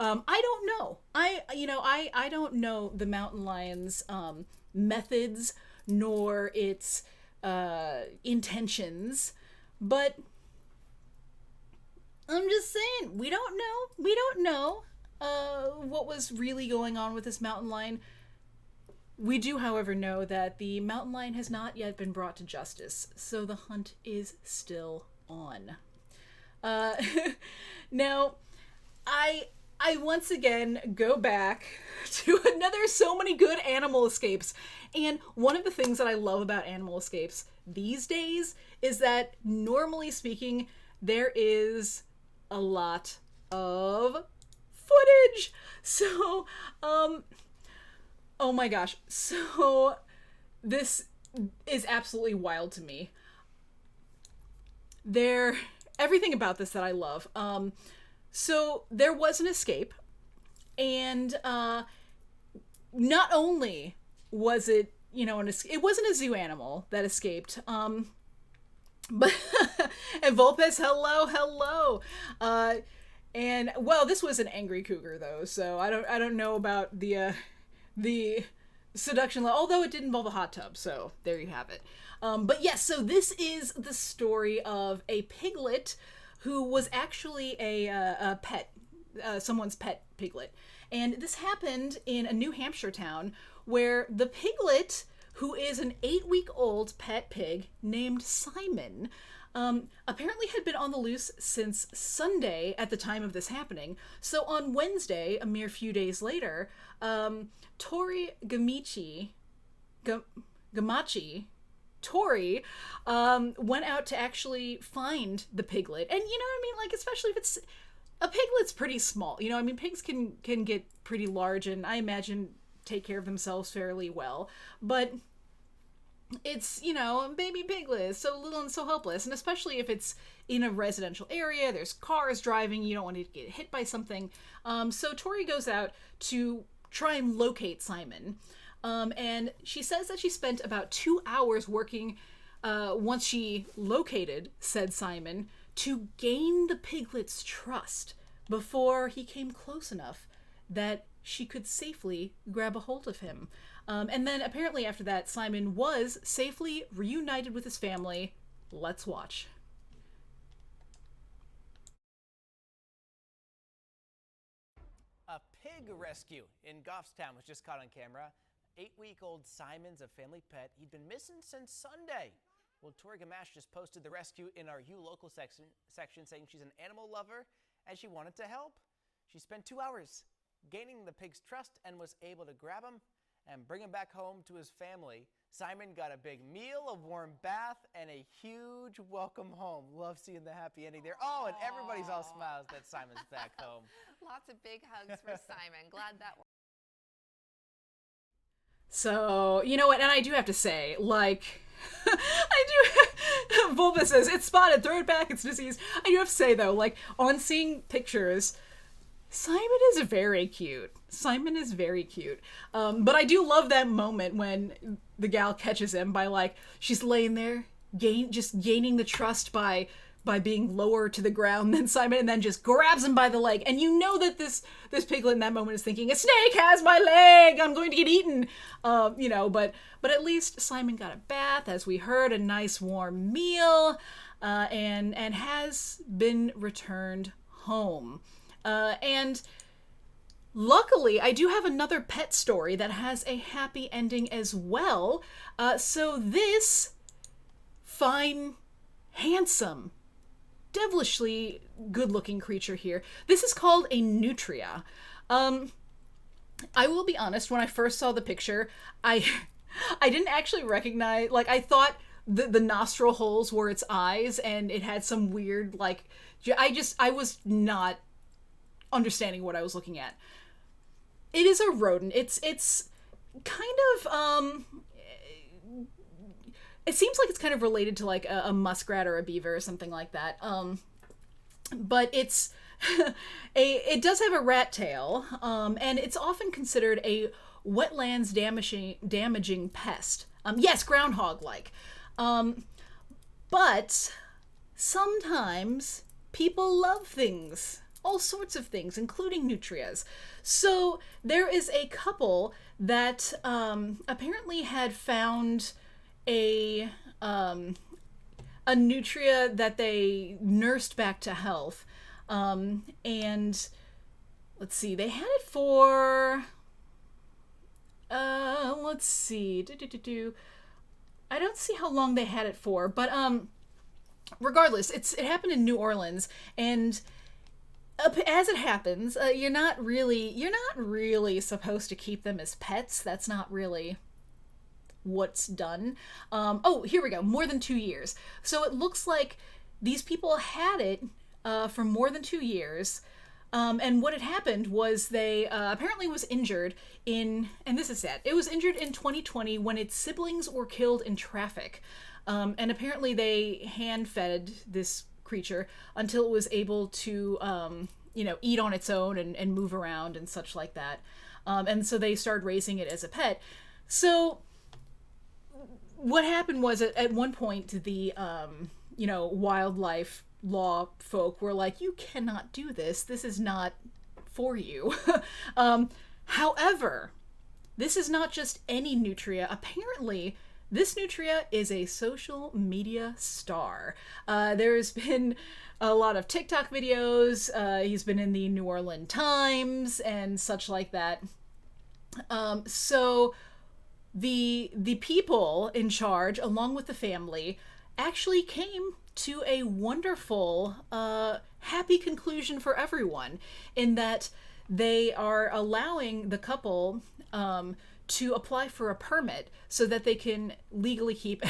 I don't know. I don't know the mountain lion's methods nor its intentions, but I'm just saying, we don't know what was really going on with this mountain lion. We do, however, know that the mountain lion has not yet been brought to justice, so the hunt is still on. Now, I once again go back to another so many good animal escapes. And one of the things that I love about animal escapes these days is that, normally speaking, there is a lot of footage. So, oh my gosh. So this is absolutely wild to me. Everything about this that I love. So there was an escape, and not only was it, it wasn't a zoo animal that escaped, but and Volpes, hello. And well, this was an angry cougar though, so I don't know about the seduction, although it did involve a hot tub, so there you have it. But yes, so this is the story of a piglet who was actually a pet, someone's pet piglet. And this happened in a New Hampshire town where the piglet, who is an 8-week-old pet pig named Simon, apparently had been on the loose since Sunday at the time of this happening. So on Wednesday, a mere few days later, Tori Gamici, Gamachi, Tori, went out to actually find the piglet. And you know what I mean? Like, especially if it's a piglet's pretty small. You know, I mean, pigs can get pretty large, and I imagine take care of themselves fairly well. But it's, you know, a baby piglet, so little and so helpless. And especially if it's in a residential area, there's cars driving, you don't want to get hit by something. So Tori goes out to try and locate Simon. And she says that she spent about 2 hours working, once she located said Simon, to gain the piglet's trust before he came close enough that she could safely grab a hold of him. And then apparently after that, Simon was safely reunited with his family. Let's watch. A pig rescue in Goffstown was just caught on camera. 8-week-old Simon's a family pet. He'd been missing since Sunday. Well, Tori Gamache just posted the rescue in our You Local section saying she's an animal lover and she wanted to help. She spent 2 hours gaining the pig's trust and was able to grab him and bring him back home to his family. Simon got a big meal, a warm bath, and a huge welcome home. Love seeing the happy ending there. Oh, and everybody's all smiles that Simon's back home. Lots of big hugs for Simon. Glad that worked. So, you know what, and I do have to say, like, Bulba says, it's spotted, throw it back, it's diseased. I do have to say, though, like, on seeing pictures, Simon is very cute. Simon is very cute. But I do love that moment when the gal catches him by, like, she's laying there, just gaining the trust by being lower to the ground than Simon, and then just grabs him by the leg. And you know that this piglet in that moment is thinking, a snake has my leg, I'm going to get eaten. You know, but at least Simon got a bath, as we heard, a nice warm meal, and has been returned home. And luckily, I do have another pet story that has a happy ending as well. So this fine, handsome, devilishly good-looking creature here, this is called a nutria. I will be honest, when I first saw the picture, I didn't actually recognize, like, I thought the nostril holes were its eyes, and it had some weird, like, I was not understanding what I was looking at. It is a rodent. It's kind of, it seems like it's kind of related to, like, a muskrat or a beaver or something like that. But it's it does have a rat tail, and it's often considered a wetlands damaging pest. Yes, groundhog-like. But sometimes people love things. All sorts of things, including nutrias. So there is a couple that apparently had found a nutria that they nursed back to health. And let's see, they had it for, let's see, I don't see how long they had it for, but regardless, it happened in New Orleans, and as it happens, you're not really supposed to keep them as pets. That's not really what's done. Oh, here we go. More than 2 years. So it looks like these people had it for more than 2 years. And what had happened was they apparently was injured and this is sad, it was injured in 2020 when its siblings were killed in traffic. And apparently they hand-fed this creature until it was able to, eat on its own and move around and such like that. And so they started raising it as a pet. So what happened was at one point the, wildlife law folk were like, you cannot do this. This is not for you. However, this is not just any nutria. Apparently, this nutria is a social media star. There's been a lot of TikTok videos. He's been in the New Orleans Times and such like that. So the people in charge, along with the family, actually came to a wonderful, happy conclusion for everyone, in that they are allowing the couple to apply for a permit so that they can legally keep.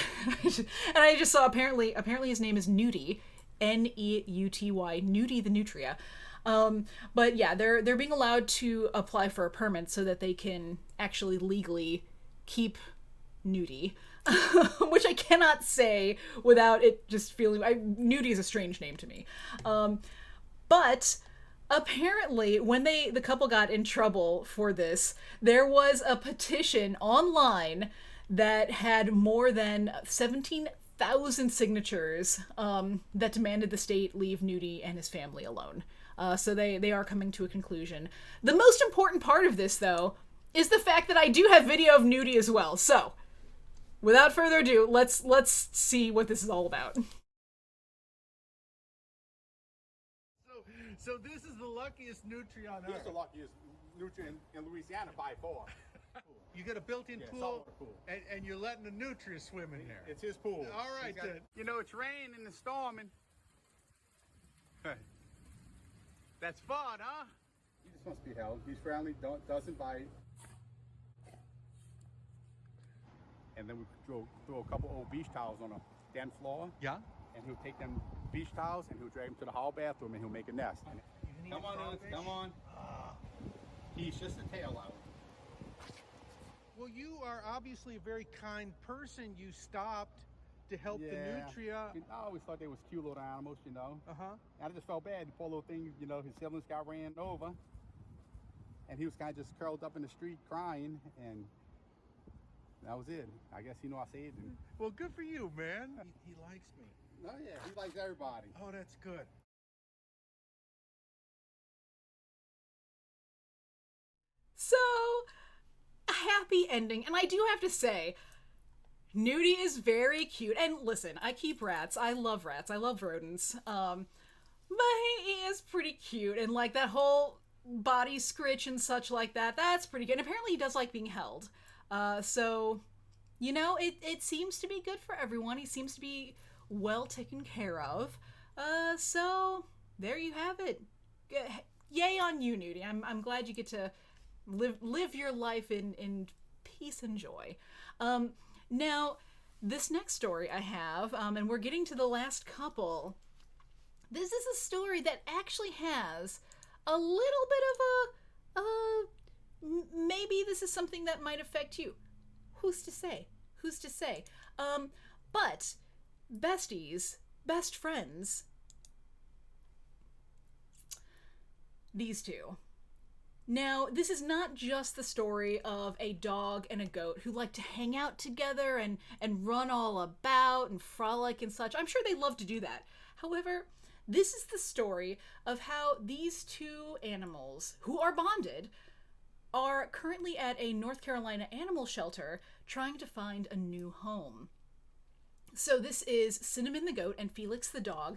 And I just saw apparently his name is Nudie, Neuty, Nudie the Nutria. But yeah, they're being allowed to apply for a permit so that they can actually legally keep Nudie. Which I cannot say without it just feeling... Nudie is a strange name to me. But apparently, when the couple got in trouble for this, there was a petition online that had more than 17,000 signatures that demanded the state leave Nudie and his family alone. So they are coming to a conclusion. The most important part of this, though, is the fact that I do have video of Nudie as well. So, without further ado, let's see what this is all about. So this is the luckiest nutria on This Earth. is the luckiest nutria in Louisiana by far. You got a built-in pool, saltwater pool. and you're letting the nutria swim in there. It's his pool. All right, then. You know, it's raining and storming. That's fun, huh? He just wants to be held. He's friendly, doesn't bite. And then we throw a couple old beach towels on a den floor. Yeah. And he'll take them beach towels and he'll drag them to the hall bathroom and he'll make a nest. Come on, Alex, come on. He's just a tail out. Well, you are obviously a very kind person. You stopped to help the nutria. I always thought they was cute little animals, you know. Uh-huh. And I just felt bad. The poor little thing, you know, his siblings got ran over. And he was kind of just curled up in the street crying. And that was it. I guess, you know, I saved him. Well, good for you, man. He likes me. Oh, yeah, he likes everybody. Oh, that's good. So, a happy ending. And I do have to say, Nudie is very cute. And listen, I keep rats. I love rats. I love rodents. But he is pretty cute. And like that whole body scritch and such like that, that's pretty good. And apparently he does like being held. So, you know, it seems to be good for everyone. He seems to be well taken care of. So there you have it. Yay on you, Nudie. I'm glad you get to live your life in peace and joy. Now, this next story I have, and we're getting to the last couple. This is a story that actually has a little bit of maybe this is something that might affect you. Who's to say? Who's to say? But besties, best friends, these two. Now, this is not just the story of a dog and a goat who like to hang out together and run all about and frolic and such. I'm sure they love to do that. However, this is the story of how these two animals, who are bonded, are currently at a North Carolina animal shelter trying to find a new home. So this is Cinnamon the goat and Felix the dog.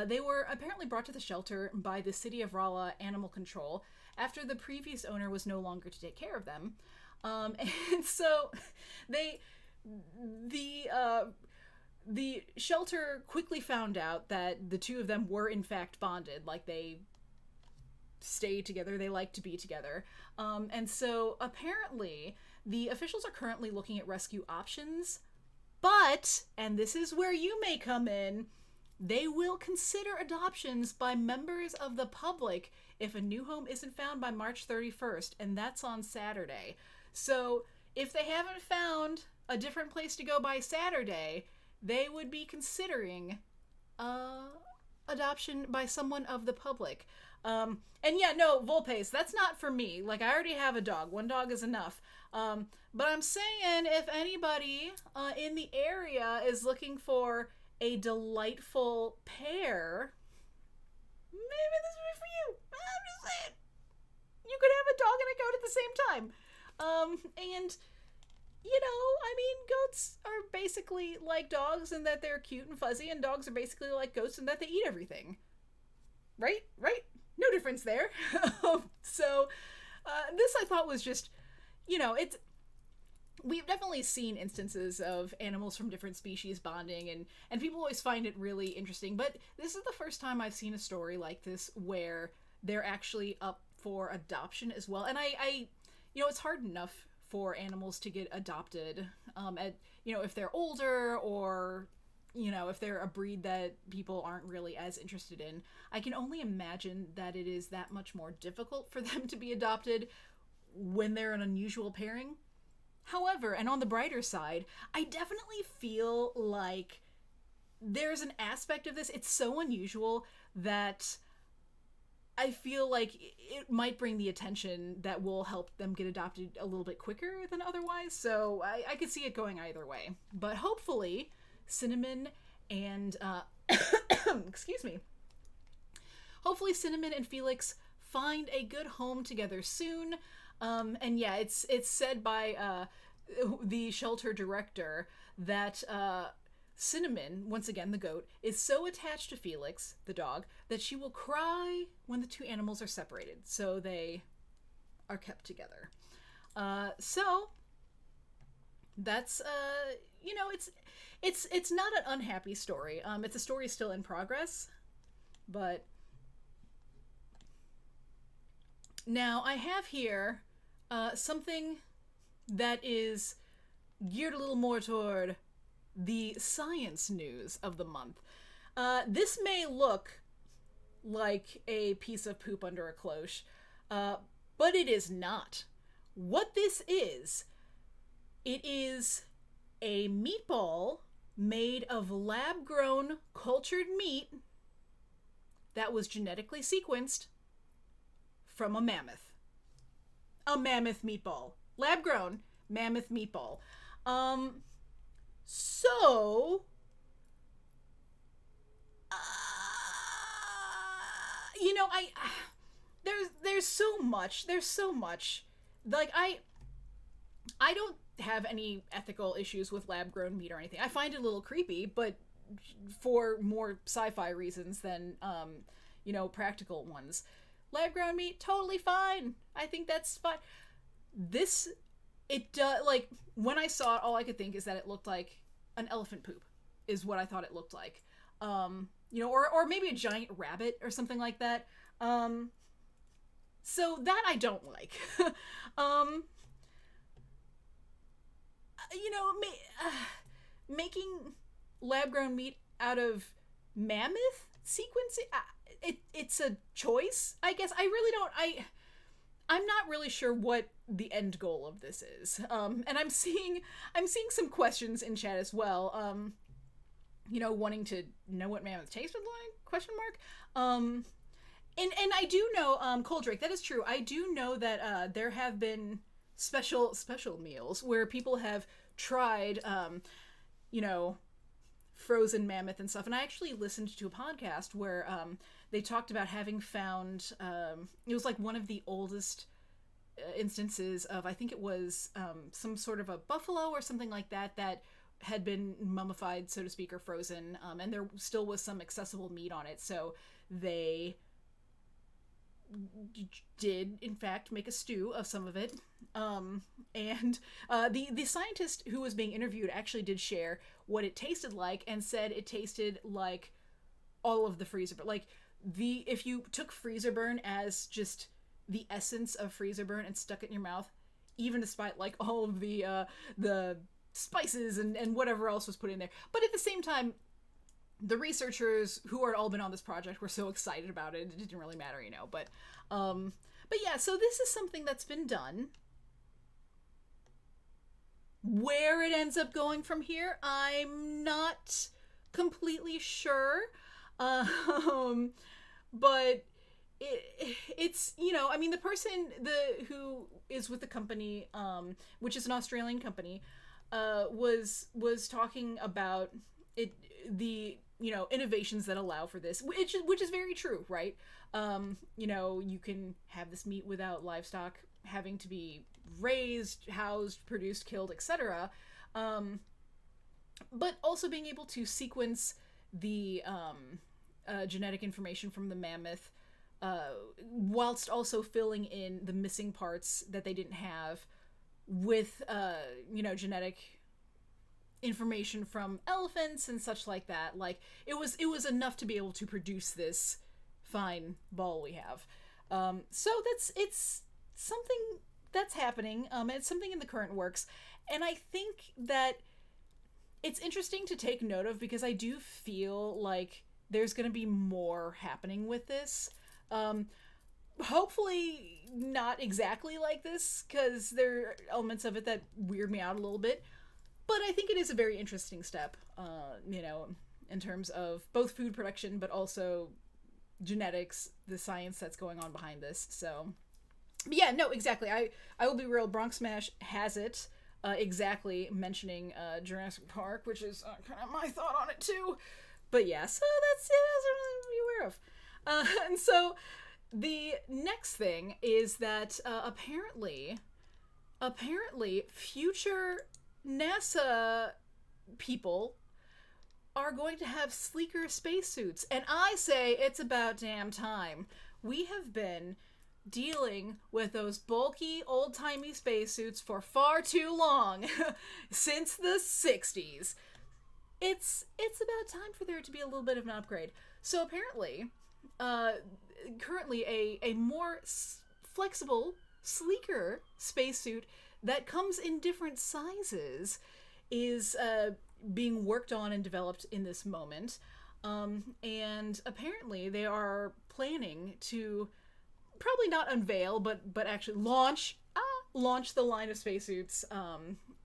They were apparently brought to the shelter by the City of Rolla Animal Control after the previous owner was no longer to take care of them. And so the shelter quickly found out that the two of them were in fact bonded, like they stay together, they like to be together. And so apparently the officials are currently looking at rescue options, but, and this is where you may come in, they will consider adoptions by members of the public if a new home isn't found by March 31st, and that's on Saturday. So if they haven't found a different place to go by Saturday, they would be considering adoption by someone of the public. And yeah, no, Volpes, that's not for me. Like, I already have a dog. One dog is enough. But I'm saying if anybody in the area is looking for a delightful pair, maybe this would be for you. I'm just saying. You could have a dog and a goat at the same time. And, you know, I mean, goats are basically like dogs in that they're cute and fuzzy, and dogs are basically like goats in that they eat everything. Right? No difference there. So, this I thought was just, you know, we've definitely seen instances of animals from different species bonding, and people always find it really interesting, but this is the first time I've seen a story like this where they're actually up for adoption as well. And I you know, it's hard enough for animals to get adopted, if they're older, or if they're a breed that people aren't really as interested in. I can only imagine that it is that much more difficult for them to be adopted when they're an unusual pairing. However, and on the brighter side, I definitely feel like there's an aspect of this. It's so unusual that I feel like it might bring the attention that will help them get adopted a little bit quicker than otherwise. So I could see it going either way. But hopefully, Cinnamon and excuse me. Hopefully, Cinnamon and Felix find a good home together soon. And yeah, it's said by the shelter director that Cinnamon, once again the goat, is so attached to Felix, the dog, that she will cry when the two animals are separated. So they are kept together. So that's it's not an unhappy story. It's a story still in progress, but now I have here something that is geared a little more toward the science news of the month. This may look like a piece of poop under a cloche, but it is not. What this is, it is a meatball made of lab-grown cultured meat that was genetically sequenced from a mammoth. A mammoth meatball. Lab-grown mammoth meatball. So, there's so much. There's so much. Like, I don't have any ethical issues with lab-grown meat or anything. I find it a little creepy, but for more sci-fi reasons than, practical ones. Lab-grown meat, totally fine. I think that's fine. It does, like, when I saw it, all I could think is that it looked like an elephant poop, is what I thought it looked like. Or maybe a giant rabbit or something like that. So that I don't like. Making lab-grown meat out of mammoth sequencing, it's a choice, I guess. I'm not really sure what the end goal of this is. And I'm seeing some questions in chat as well. Wanting to know what mammoth tasted like? Question mark. And I do know, Coldrake, that is true. I do know that there have been special meals where people have tried, frozen mammoth and stuff. And I actually listened to a podcast where they talked about having found, it was like one of the oldest instances of, I think it was some sort of a buffalo or something like that had been mummified, so to speak, or frozen, and there still was some accessible meat on it. So they did in fact make a stew of some of it, and the scientist who was being interviewed actually did share what it tasted like and said it tasted like all of the freezer burn. Like, if you took freezer burn as just the essence of freezer burn and stuck it in your mouth, even despite like all of the spices and whatever else was put in there. But at the same time, the researchers who had all been on this project were so excited about it didn't really matter, but yeah, so this is something that's been done. Where it ends up going from here, I'm not completely sure. But it's the person who is with the company, which is an Australian company, was talking about it, the innovations that allow for this, which is very true, right? You can have this meat without livestock having to be raised, housed, produced, killed, etc. But also being able to sequence the genetic information from the mammoth, whilst also filling in the missing parts that they didn't have with genetic information from elephants and such like that. Like, it was enough to be able to produce this fine ball we have. So it's something that's happening. It's something in the current works, and I think that it's interesting to take note of because I do feel like there's going to be more happening with this. Hopefully not exactly like this, because there are elements of it that weird me out a little bit. But I think it is a very interesting step, in terms of both food production, but also genetics, the science that's going on behind this. So, yeah, no, exactly. I will be real. Bronx Smash has it exactly mentioning Jurassic Park, which is kind of my thought on it too. But yeah, so that's it. That's really to be aware of. And so the next thing is that apparently future NASA people are going to have sleeker spacesuits, and I say it's about damn time. We have been dealing with those bulky, old-timey spacesuits for far too long, since the 60s. It's about time for there to be a little bit of an upgrade. So apparently, currently a more flexible, sleeker spacesuit that comes in different sizes is being worked on and developed in this moment. And apparently they are planning to probably not unveil, but actually launch the line of spacesuits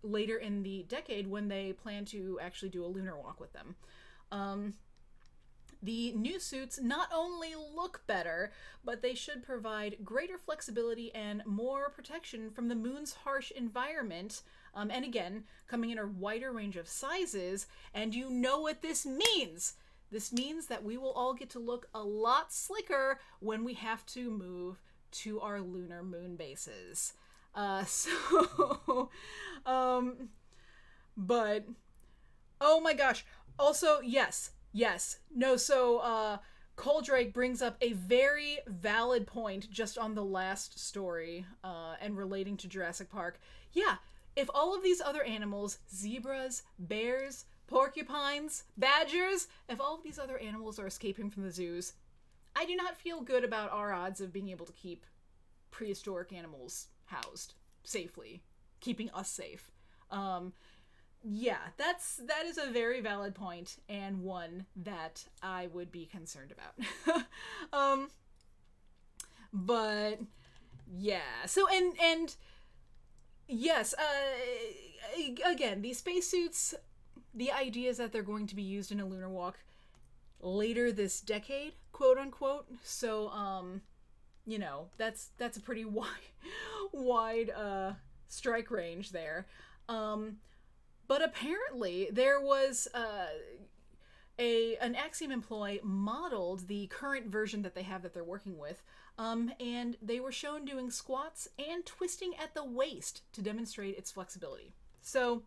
later in the decade, when they plan to actually do a lunar walk with them. The new suits not only look better, but they should provide greater flexibility and more protection from the moon's harsh environment. And again, coming in a wider range of sizes. And you know what this means. This means that we will all get to look a lot slicker when we have to move to our lunar moon bases. But, oh my gosh. Also, yes. No, so, Coldrake brings up a very valid point just on the last story, and relating to Jurassic Park. Yeah, if all of these other animals, zebras, bears, porcupines, badgers, if all of these other animals are escaping from the zoos, I do not feel good about our odds of being able to keep prehistoric animals housed safely, keeping us safe. Yeah, that is a very valid point, and one that I would be concerned about. But yeah, so and yes, again, these spacesuits, the idea is that they're going to be used in a lunar walk later this decade, quote unquote. So that's a pretty wide strike range there. But apparently there was an Axiom employee modeled the current version that they have that they're working with, and they were shown doing squats and twisting at the waist to demonstrate its flexibility. So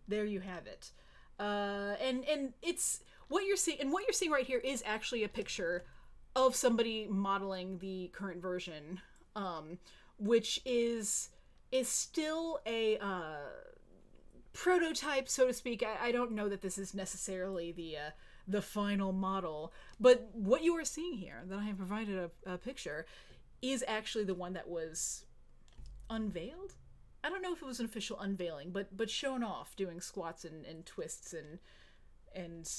there you have it. And it's what you're seeing, and what you're seeing right here is actually a picture of somebody modeling the current version, which is still a prototype, so to speak. I don't know that this is necessarily the final model, but what you are seeing here, that I have provided a picture, is actually the one that was unveiled. I don't know if it was an official unveiling, but shown off doing squats and twists and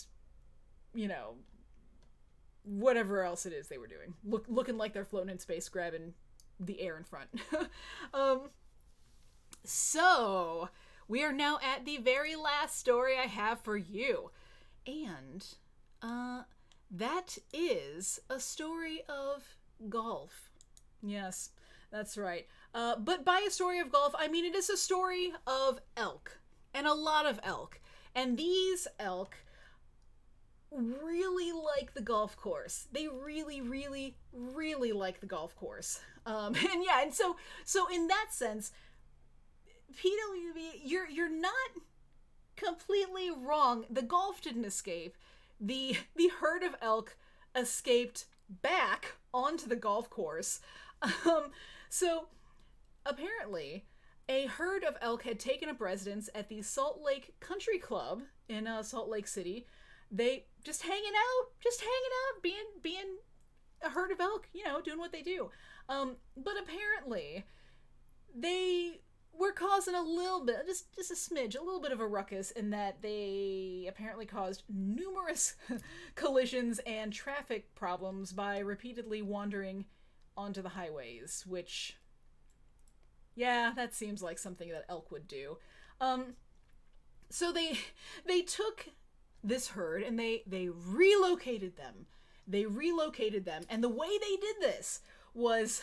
whatever else it is they were doing, looking like they're floating in space, grabbing the air in front. So we are now at the very last story I have for you. And that is a story of golf. Yes, that's right. But by a story of golf, I mean it is a story of elk. And a lot of elk. And these elk really like the golf course. They really, really, really like the golf course. And so in that sense, PWB, you're not completely wrong. The golf didn't escape. The herd of elk escaped back onto the golf course. So apparently a herd of elk had taken up residence at the Salt Lake Country Club in Salt Lake City. They just hanging out, being a herd of elk, doing what they do. But apparently they were causing a little bit, just a smidge, a little bit of a ruckus in that they apparently caused numerous collisions and traffic problems by repeatedly wandering onto the highways, which, yeah, that seems like something that elk would do. So they took this herd and they relocated them. And the way they did this was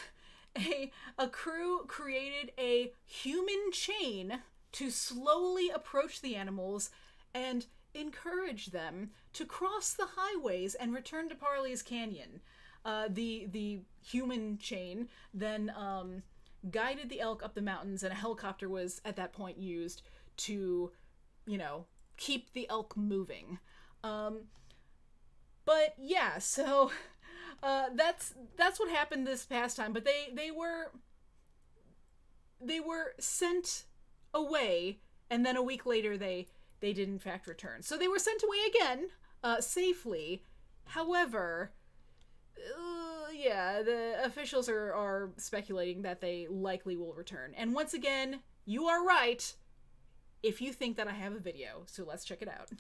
a crew created a human chain to slowly approach the animals and encourage them to cross the highways and return to Parley's Canyon. The human chain then guided the elk up the mountains, and a helicopter was at that point used to, keep the elk moving. But yeah, so that's what happened this past time. But they were sent away, and then a week later they did in fact return. So they were sent away again, safely. However, yeah, the officials are speculating that they likely will return. And once again, you are right if you think that I have a video. So let's check it out.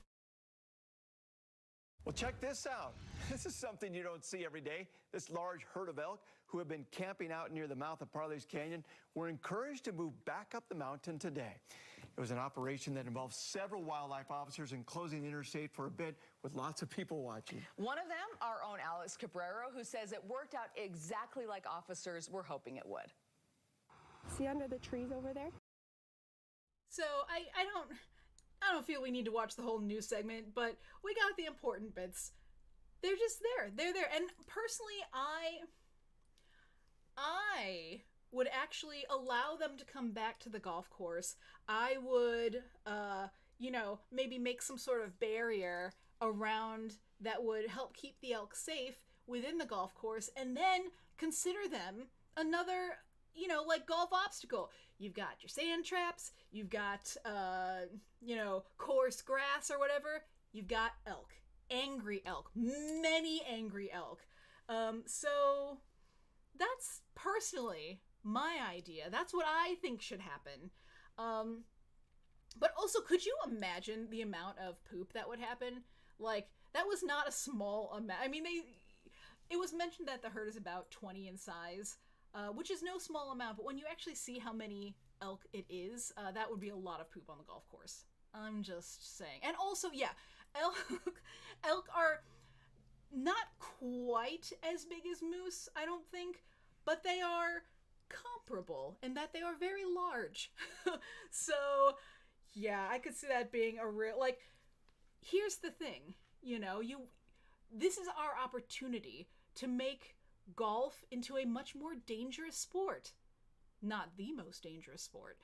Well, check this out. This is something you don't see every day. This large herd of elk who have been camping out near the mouth of Parley's Canyon were encouraged to move back up the mountain today. It was an operation that involved several wildlife officers and closing the interstate for a bit with lots of people watching. One of them, our own Alex Cabrero, who says it worked out exactly like officers were hoping it would. See under the trees over there? So I don't feel we need to watch the whole news segment, but we got the important bits. They're just there. They're there. And personally, I would actually allow them to come back to the golf course. I would, maybe make some sort of barrier around that would help keep the elk safe within the golf course, and then consider them another, golf obstacle. You've got your sand traps, you've got, coarse grass or whatever. You've got elk. Angry elk. Many angry elk. So that's personally my idea. That's what I think should happen. But also, could you imagine the amount of poop that would happen? Like, that was not a small amount. I mean, it was mentioned that the herd is about 20 in size, which is no small amount, but when you actually see how many elk it is, that would be a lot of poop on the golf course. I'm just saying. And also, yeah, elk are not quite as big as moose, I don't think, but they are comparable in that they are very large. So, yeah, I could see that being a real, here's the thing, this is our opportunity to make golf into a much more dangerous sport. Not the most dangerous sport,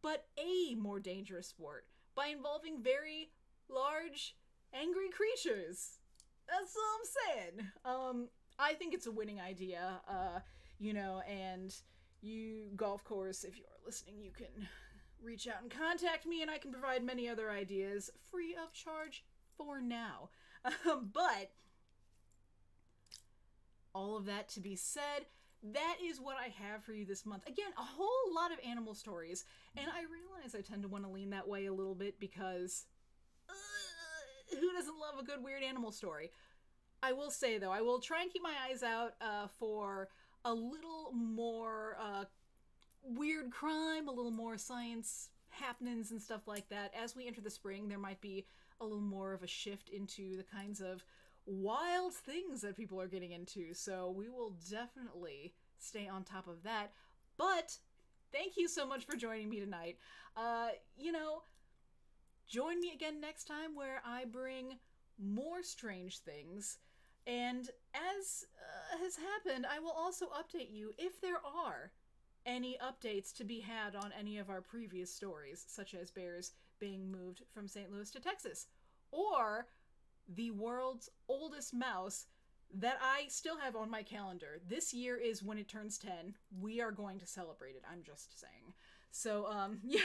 but a more dangerous sport by involving very large, angry creatures. That's all I'm saying. I think it's a winning idea, and you, golf course, if you are listening, you can reach out and contact me, and I can provide many other ideas free of charge for now. But all of that to be said, that is what I have for you this month. Again, a whole lot of animal stories, and I realize I tend to want to lean that way a little bit because who doesn't love a good weird animal story? I will say, though, I will try and keep my eyes out for a little more weird crime, a little more science happenings and stuff like that. As we enter the spring, there might be a little more of a shift into the kinds of wild things that people are getting into, so we will definitely stay on top of that. But thank you so much for joining me tonight. Join me again next time where I bring more strange things, and as has happened, I will also update you if there are any updates to be had on any of our previous stories, such as bears being moved from St. Louis to Texas, or the world's oldest mouse that I still have on my calendar. This year is when it turns 10. We are going to celebrate it, I'm just saying. So, yeah,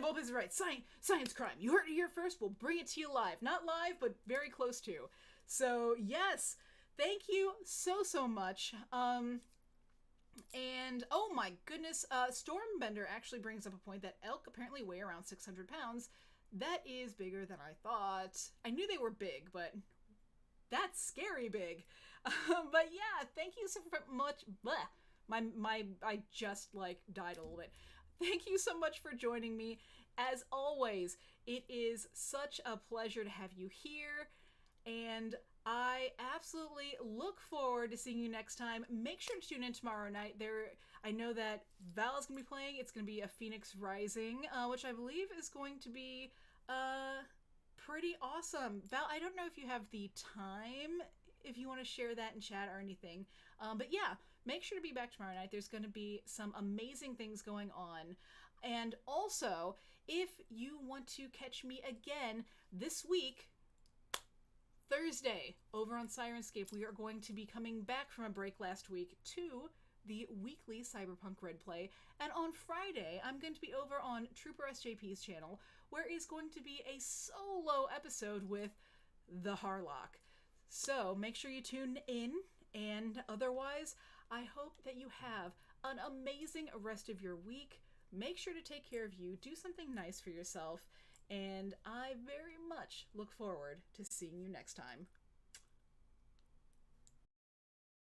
Bob is right. Science crime. You heard it here first. We'll bring it to you live. Not live, but very close to. So, yes, thank you so much. And And oh my goodness, Stormbender actually brings up a point that elk apparently weigh around 600 pounds. That is bigger than I thought. I knew they were big, but that's scary big. But yeah, thank you so much. Bleh. I just like died a little bit. Thank you so much for joining me. As always, it is such a pleasure to have you here, and I absolutely look forward to seeing you next time. Make sure to tune in tomorrow night. I know that Val is going to be playing. It's going to be a Phoenix Rising, which I believe is going to be pretty awesome. Val, I don't know if you have the time, if you want to share that in chat or anything. But yeah, make sure to be back tomorrow night. There's going to be some amazing things going on. And also, if you want to catch me again this week, Thursday, over on Sirenscape, we are going to be coming back from a break last week to the weekly Cyberpunk Red Play. And on Friday, I'm going to be over on Trooper SJP's channel, where is going to be a solo episode with the Harlock. So make sure you tune in, and otherwise, I hope that you have an amazing rest of your week. Make sure to take care of you, do something nice for yourself, and I very much look forward to seeing you next time.